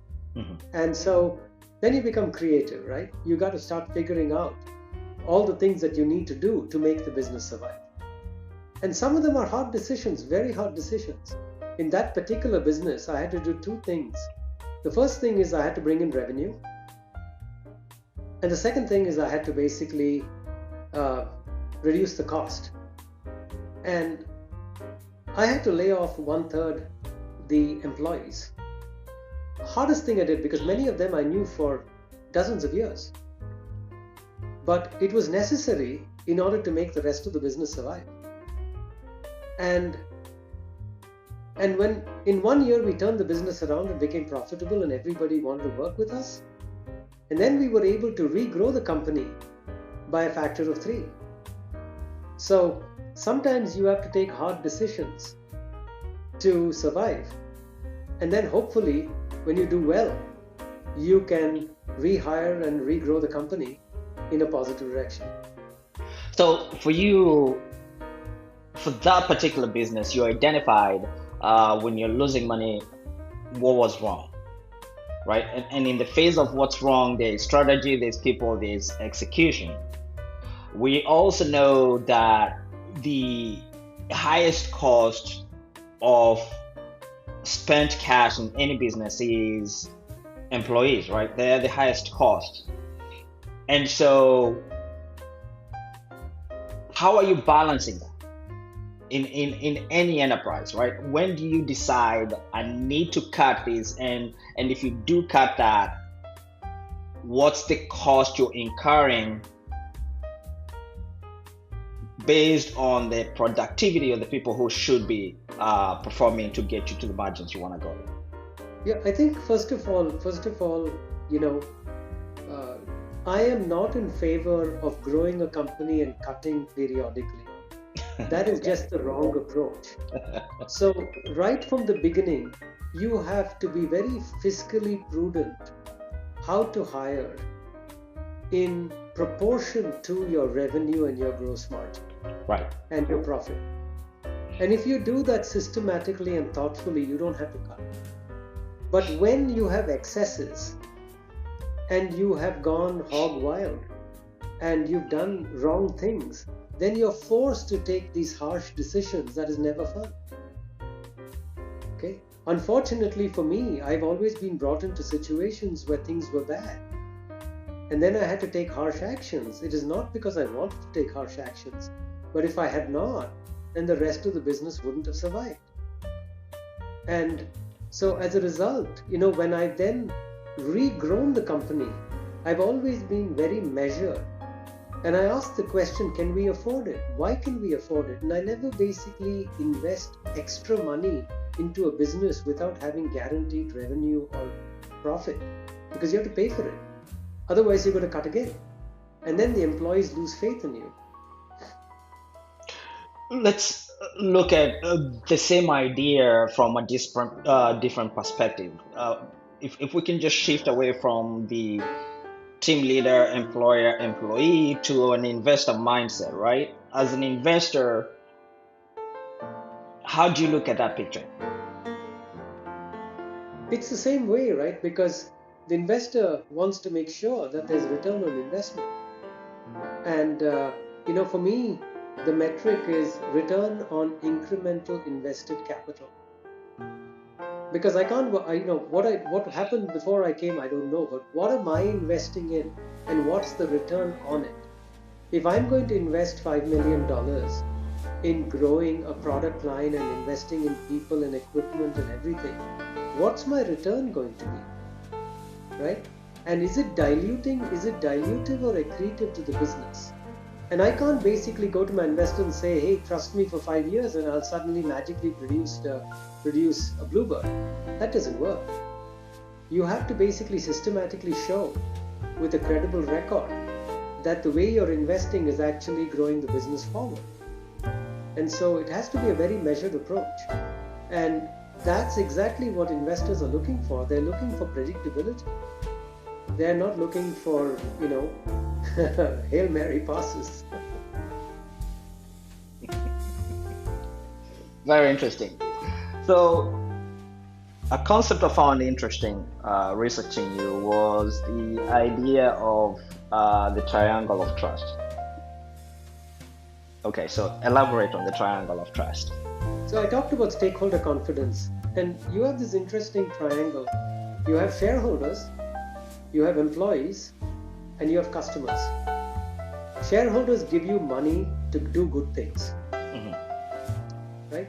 And so then you become creative, right? You got to start figuring out all the things that you need to do to make the business survive. And some of them are hard decisions, very hard decisions. In that particular business, I had to do two things. The first thing is I had to bring in revenue. And the second thing is I had to basically reduce the cost. And I had to lay off 1/3 the employees. Hardest thing I did, because many of them I knew for dozens of years. But it was necessary in order to make the rest of the business survive. And when in 1 year we turned the business around and became profitable and everybody wanted to work with us, and then we were able to regrow the company by a factor of 3. So sometimes you have to take hard decisions to survive. And then hopefully when you do well, you can rehire and regrow the company in a positive direction. So for you, for that particular business, you identified when you're losing money, what was wrong, right? And in the phase of what's wrong, there's strategy, there's people, there's execution. We also know that the highest cost of spent cash in any business is employees, right? They're the highest cost. And so how are you balancing that in any enterprise, right? When do you decide I need to cut this, and if you do cut that, what's the cost you're incurring based on the productivity of the people who should be performing to get you to the margins you want to go to? Yeah, I think first of all, you know, uh, I am not in favor of growing a company and cutting periodically. That is Okay. just the wrong approach. So, right from the beginning, you have to be very fiscally prudent how to hire in proportion to your revenue and your gross margin Right. and your profit. And if you do that systematically and thoughtfully, you don't have to cut. But when you have excesses and you have gone hog wild and you've done wrong things, then you're forced to take these harsh decisions. That is never fun. Okay. Unfortunately for me, I've always been brought into situations where things were bad. And then I had to take harsh actions. It is not because I wanted to take harsh actions, but if I had not, then the rest of the business wouldn't have survived. And so as a result, when I've then regrown the company, I've always been very measured. And I asked the question, can we afford it? Why can we afford it? And I never basically invest extra money into a business without having guaranteed revenue or profit, because you have to pay for it. Otherwise, you're going to cut again. And then the employees lose faith in you. Let's look at the same idea from a different perspective. If we can just shift away from the team leader, employer, employee to an investor mindset, right? As an investor, how do you look at that picture? It's the same way, right? Because the investor wants to make sure that there's return on investment. And, for me, the metric is return on incremental invested capital. Because I can't, what happened before I came, I don't know, but what am I investing in and what's the return on it? If I'm going to invest $5 million in growing a product line and investing in people and equipment and everything, what's my return going to be? Right? And is it dilutive or accretive to the business? And I can't basically go to my investor and say, hey, trust me for 5 years and I'll suddenly magically produce a bluebird. That doesn't work. You have to basically systematically show with a credible record that the way you're investing is actually growing the business forward. And so it has to be a very measured approach. And that's exactly what investors are looking for. They're looking for predictability. They're not looking for, Hail Mary passes. Very interesting. So, a concept I found interesting researching you was the idea of the triangle of trust. Okay, so elaborate on the triangle of trust. So I talked about stakeholder confidence, and you have this interesting triangle. You have shareholders, you have employees, and you have customers. Shareholders give you money to do good things, right?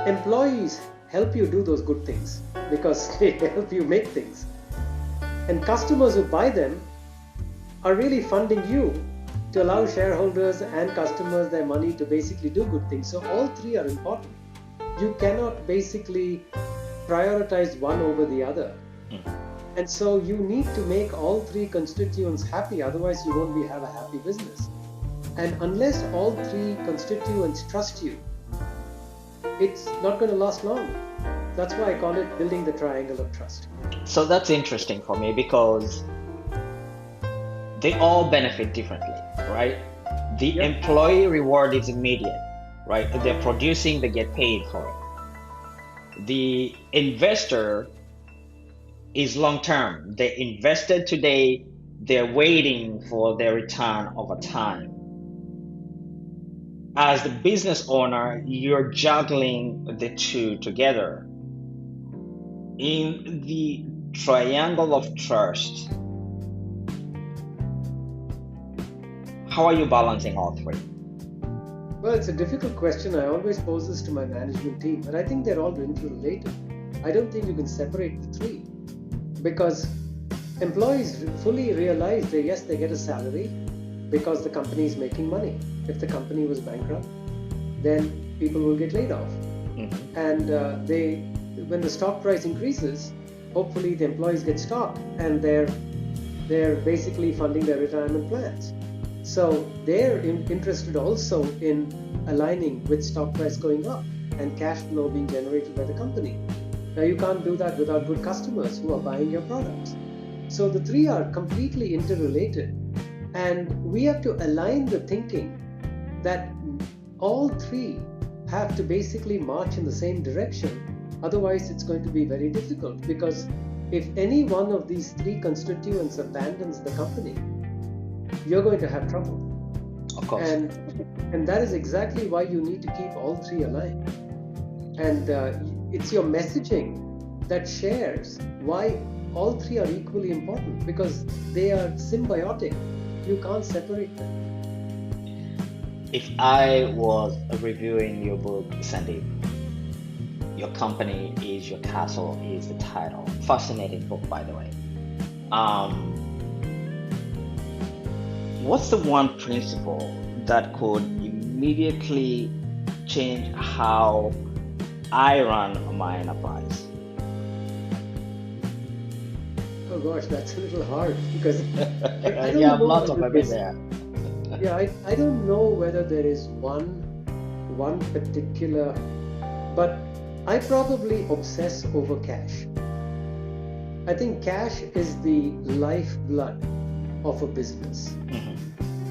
Employees help you do those good things because they help you make things. And customers who buy them are really funding you to allow shareholders and customers their money to basically do good things. So all three are important. You cannot basically prioritize one over the other. And so you need to make all three constituents happy, otherwise you won't have a happy business. And unless all three constituents trust you, it's not going to last long. That's why I call it building the triangle of trust. So that's interesting for me because they all benefit differently, right? The Yep. employee reward is immediate, right? They're producing, they get paid for it. The investor is long term. They invested today, they're waiting for their return over time. As the business owner, you're juggling the two together. In the triangle of trust, how are you balancing all three? Well, it's a difficult question. I always pose this to my management team, but I think they're all interrelated. I don't think you can separate the three because employees fully realize that yes, they get a salary because the company is making money. If the company was bankrupt, then people will get laid off. And they when the stock price increases, hopefully the employees get stock, and they're basically funding their retirement plans. So they're interested also in aligning with stock price going up and cash flow being generated by the company. Now you can't do that without good customers who are buying your products. So the three are completely interrelated, and we have to align the thinking that all three have to basically march in the same direction. Otherwise it's going to be very difficult, because if any one of these three constituents abandons the company, you're going to have trouble. Of course. And that is exactly why you need to keep all three aligned. And it's your messaging that shares why all three are equally important, because they are symbiotic. You can't separate them. If I was reviewing your book, Sandeep, Your Company is Your Castle is the title. Fascinating book, by the way. What's the one principle that could immediately change how I run my enterprise? Oh gosh, that's a little hard, because I don't You have know lots of whether them in there. Yeah, I don't know whether there is one particular, but I probably obsess over cash. I think cash is the lifeblood of a business. Mhm.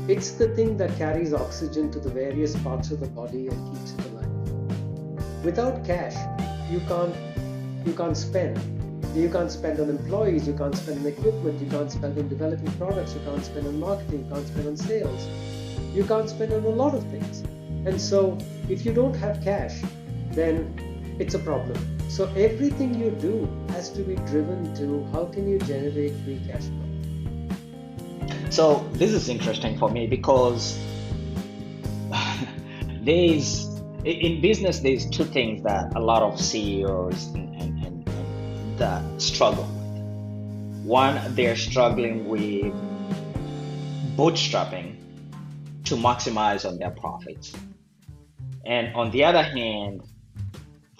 It's the thing that carries oxygen to the various parts of the body and keeps it alive. Without cash, you can't spend. You can't spend on employees, you can't spend on equipment, you can't spend on developing products, you can't spend on marketing, you can't spend on sales, you can't spend on a lot of things. And so if you don't have cash, then it's a problem. So everything you do has to be driven to how can you generate free cash flow. So this is interesting for me because in business there's two things that a lot of CEOs and that struggle with. One, they're struggling with bootstrapping to maximize on their profits. And on the other hand,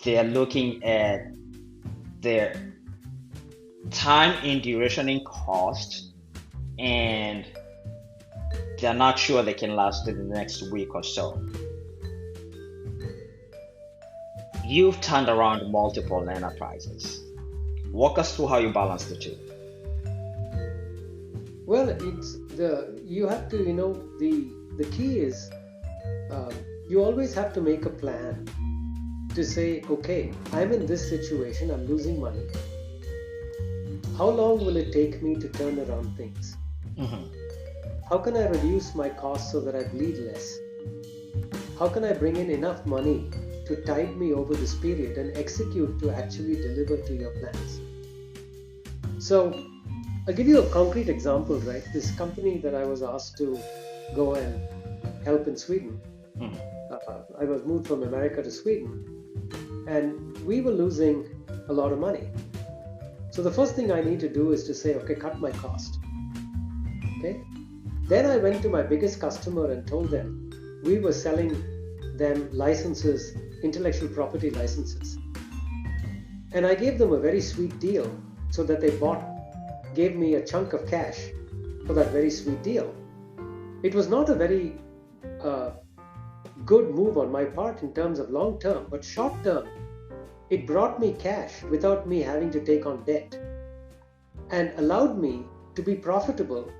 they're looking at their time in duration in cost, and they're not sure they can last the next week or so. You've turned around multiple enterprises. Walk us through how you balance the two. Well, you have to, the key is you always have to make a plan to say, okay, I'm in this situation, I'm losing money. How long will it take me to turn around things? Mhm. How can I reduce my costs so that I bleed less? How can I bring in enough money to tide me over this period and execute to actually deliver to your plans? So I'll give you a concrete example, right? This company that I was asked to go and help in Sweden, Mhm. I was moved from America to Sweden, and we were losing a lot of money. So the first thing I need to do is to say, okay, cut my cost. Okay. Then I went to my biggest customer and told them we were selling them licenses, intellectual property licenses. And I gave them a very sweet deal so that they gave me a chunk of cash for that very sweet deal. It was not a very good move on my part in terms of long term, but short term, it brought me cash without me having to take on debt and allowed me to be profitable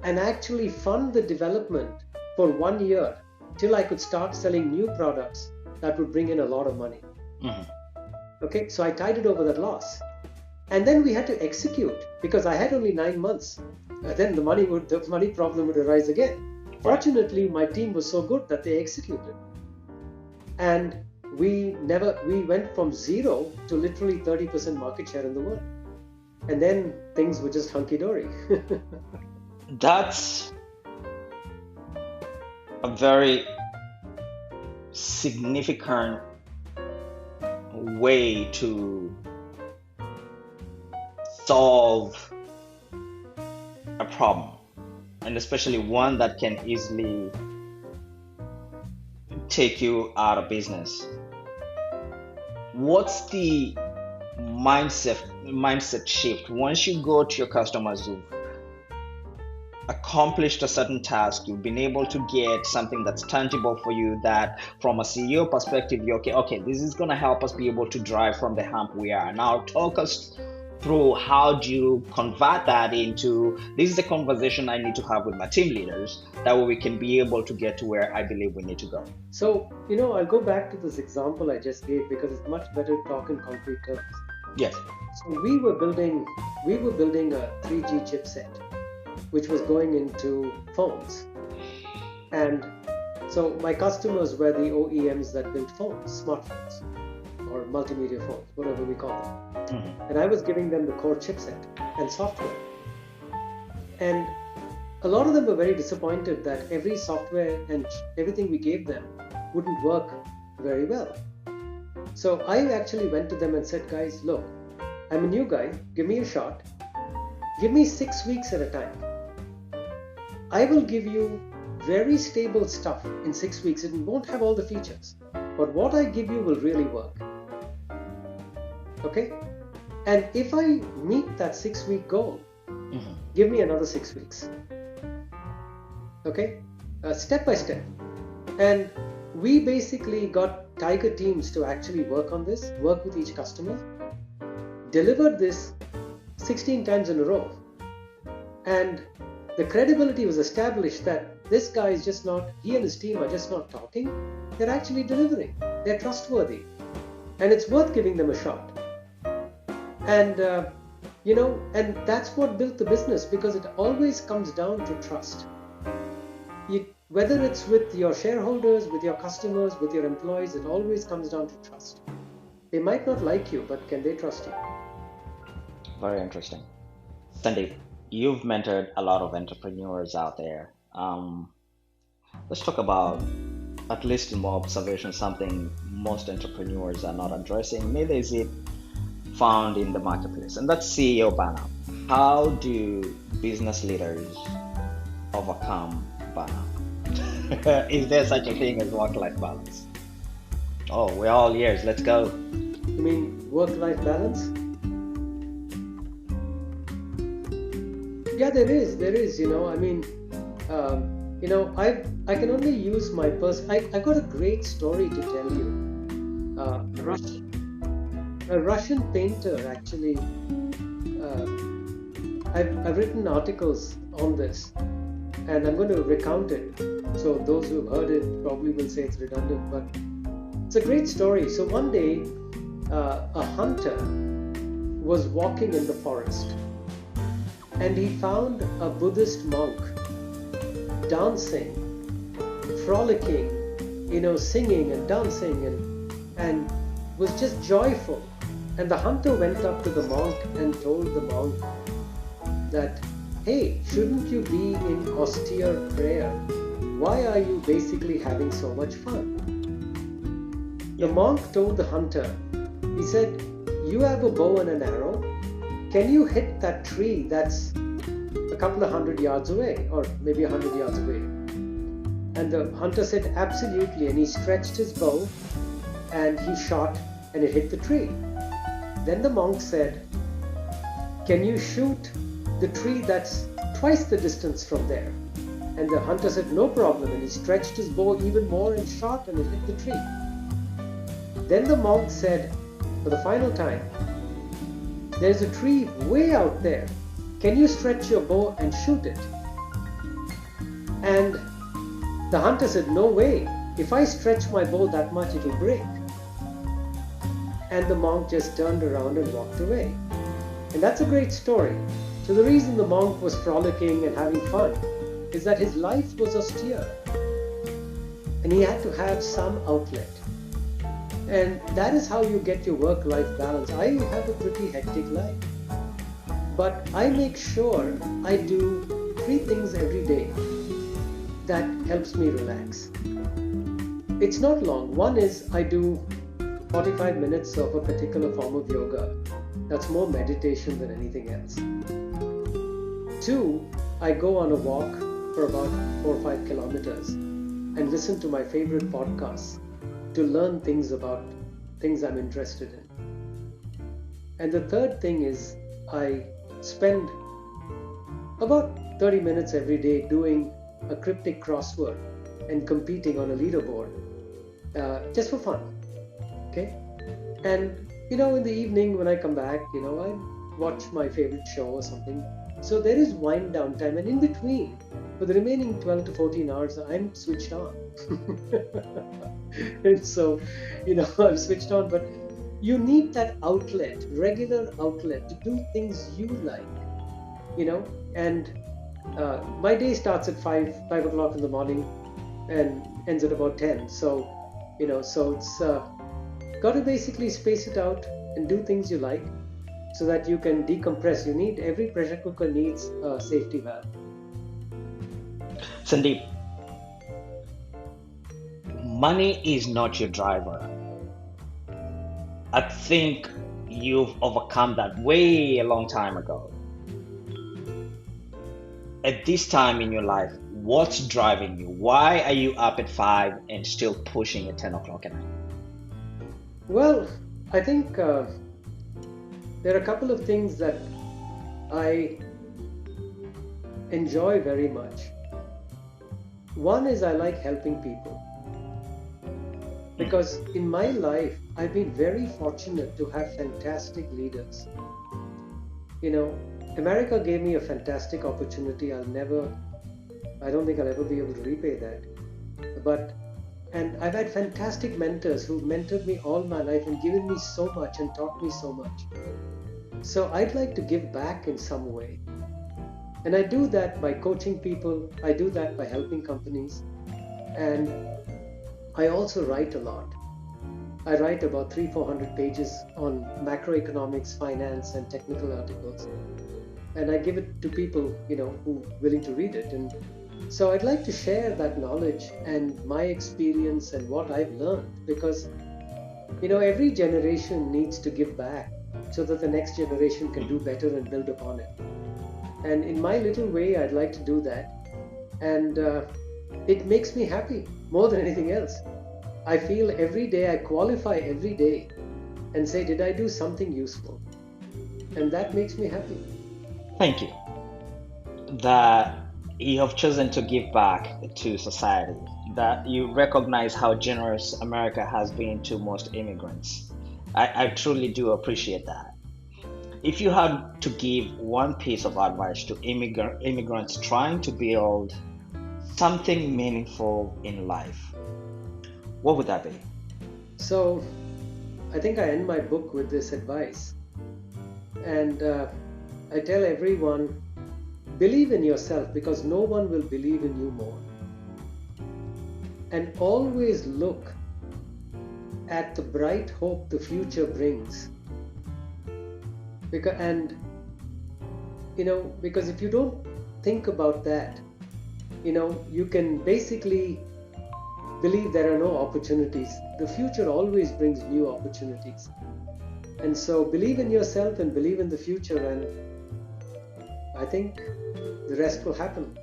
and actually fund the development for 1 year till I could start selling new products that would bring in a lot of money. Mhm. Okay, so I tided over that loss. And then we had to execute because I had only 9 months. Then the money problem would arise again. Fortunately, my team was so good that they executed. And we went from zero to literally 30% market share in the world. And then things were just hunky-dory. That's a very significant way to solve a problem, and especially one that can easily take you out of business. What's the mindset shift. Once you go to your customers who've accomplished a certain task, you've been able to get something that's tangible for you, that from a CEO perspective, you're okay, this is going to help us be able to drive from the hump we are. Now, talk us through how do you convert that into, this is the conversation I need to have with my team leaders, that way we can be able to get to where I believe we need to go. So, I'll go back to this example I just gave because it's much better to talk in concrete terms. Yes. So we were building a 3G chipset, which was going into phones. And so my customers were the OEMs that built phones, smartphones, or multimedia phones, whatever we call them. Mm-hmm. And I was giving them the core chipset and software. And a lot of them were very disappointed that every software and everything we gave them wouldn't work very well. So I actually went to them and said, guys, look, I'm a new guy, give me a shot. Give me 6 weeks at a time. I will give you very stable stuff in 6 weeks. It won't have all the features, but what I give you will really work. Okay? And if I meet that 6-week goal, Mm-hmm. give me another 6 weeks. Okay? Step by step. And we basically got tiger teams to actually work on this, work with each customer, delivered this 16 times in a row. And the credibility was established that this guy is just not, he and his team are just not talking, they're actually delivering. They're trustworthy. And it's worth giving them a shot. And, and that's what built the business, because it always comes down to trust. Whether it's with your shareholders, with your customers, with your employees, it always comes down to trust. They might not like you, but can they trust you? Very interesting. Sandeep, you've mentored a lot of entrepreneurs out there. Let's talk about, at least in my observation, something most entrepreneurs are not addressing. Neither is it found in the marketplace, and that's CEO burnout. How do business leaders overcome burnout? Is there such a thing as work-life balance? Oh, we're all ears. Let's go. You mean work-life balance? Yeah, there is. I can only use my I got a great story to tell you. A Russian painter actually. I've written articles on this, and I'm going to recount it. So those who've heard it probably will say it's redundant, but it's a great story. So one day, a hunter was walking in the forest, and he found a Buddhist monk dancing, frolicking, singing and dancing, and was just joyful. And the hunter went up to the monk and told the monk that, hey, shouldn't you be in austere prayer? Why are you basically having so much fun? The monk told the hunter, he said, you have a bow and an arrow. Can you hit that tree that's a couple of 100 yards away, or maybe 100 yards away? And the hunter said, absolutely. And he stretched his bow and he shot, and it hit the tree. Then the monk said, can you shoot the tree that's twice the distance from there? And the hunter said, no problem. And he stretched his bow even more and shot, and it hit the tree. Then the monk said, for the final time, there's a tree way out there. Can you stretch your bow and shoot it? And the hunter said, no way. If I stretch my bow that much, it'll break. And the monk just turned around and walked away. And that's a great story. So the reason the monk was frolicking and having fun is that his life was austere. And he had to have some outlet. And that is how you get your work-life balance. I have a pretty hectic life. But I make sure I do 3 things every day that helps me relax. It's not long. One is I do 45 minutes of a particular form of yoga. That's more meditation than anything else. 2, I go on a walk for about 4 or 5 kilometers and listen to my favorite podcasts to learn things about things I'm interested in. And the third thing is I spend about 30 minutes every day doing a cryptic crossword and competing on a leaderboard, just for fun. Okay. And in the evening when I come back, I watch my favorite show or something. So there is wind down time, and in between, for the remaining 12 to 14 hours, I'm switched on. And so, I'm switched on, but you need that outlet, regular outlet to do things you like, and my day starts at 5 o'clock in the morning and ends at about 10. So, it's got to basically space it out and do things you like so that you can decompress. Every pressure cooker needs a safety valve. Sandeep, money is not your driver. I think you've overcome that way a long time ago. At this time in your life, what's driving you? Why are you up at 5 and still pushing at 10 o'clock at night? Well, I think there are a couple of things that I enjoy very much. One is I like helping people. Because in my life, I've been very fortunate to have fantastic leaders. America gave me a fantastic opportunity. I don't think I'll ever be able to repay that. And I've had fantastic mentors who've mentored me all my life and given me so much and taught me so much. So I'd like to give back in some way. And I do that by coaching people. I do that by helping companies. And I also write a lot. I write about 300-400 pages on macroeconomics, finance, and technical articles. And I give it to people, who are willing to read it. And so I'd like to share that knowledge and my experience and what I've learned, because, every generation needs to give back so that the next generation can do better and build upon it. And in my little way, I'd like to do that. And it makes me happy more than anything else. I feel every day, I qualify every day and say, did I do something useful? And that makes me happy. Thank you. That you have chosen to give back to society, that you recognize how generous America has been to most immigrants. I truly do appreciate that. If you had to give one piece of advice to immigrants trying to build something meaningful in life, what would that be? So I think I end my book with this advice. And I tell everyone, believe in yourself, because no one will believe in you more. And always look at the bright hope the future brings. Because if you don't think about that, you can basically believe there are no opportunities. The future always brings new opportunities. And so believe in yourself and believe in the future, and I think the rest will happen.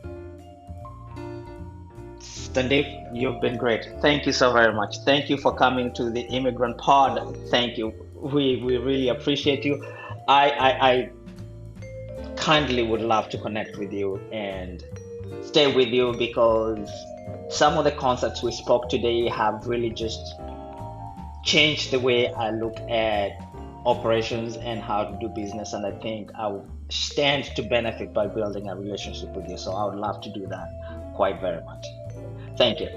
Sandeep, you've been great. Thank you so very much. Thank you for coming to the Immigrant Pod. Thank you. We really appreciate you. I kindly would love to connect with you and stay with you, because some of the concepts we spoke today have really just changed the way I look at operations and how to do business. And I think I will stand to benefit by building a relationship with you. So I would love to do that quite very much. Thank you.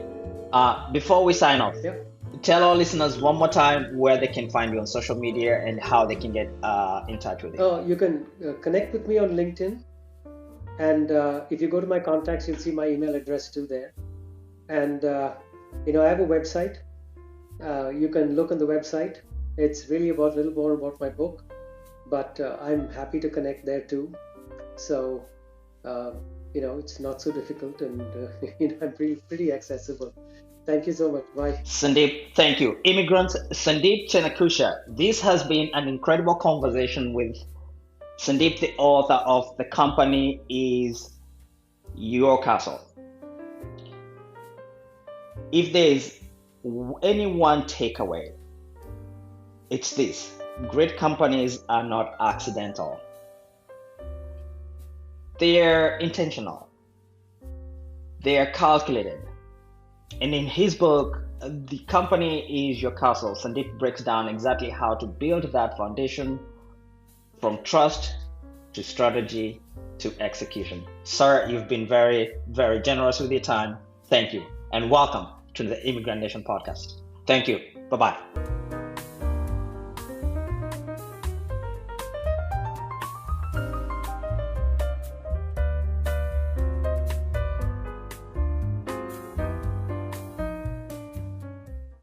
Before we sign off, Yeah. tell our listeners one more time where they can find you on social media and how they can get in touch with you. You can connect with me on LinkedIn. And if you go to my contacts, you'll see my email address too there. And, I have a website. You can look on the website. It's really a little more about my book, but I'm happy to connect there too. So, it's not so difficult, and I'm pretty accessible. Thank you so much. Bye. Sandeep, thank you. Immigrants, Sandeep Chenakeshu. This has been an incredible conversation with Sandeep, the author of The Company is Your Castle. If there is any one takeaway, it's this: Great companies are not accidental, they're intentional, they are calculated. And in his book, The Company is Your Castle, Sandeep breaks down exactly how to build that foundation from trust to strategy to execution. Sir, you've been very, very generous with your time. Thank you. And welcome to the Immigrant Nation podcast. Thank you. Bye bye.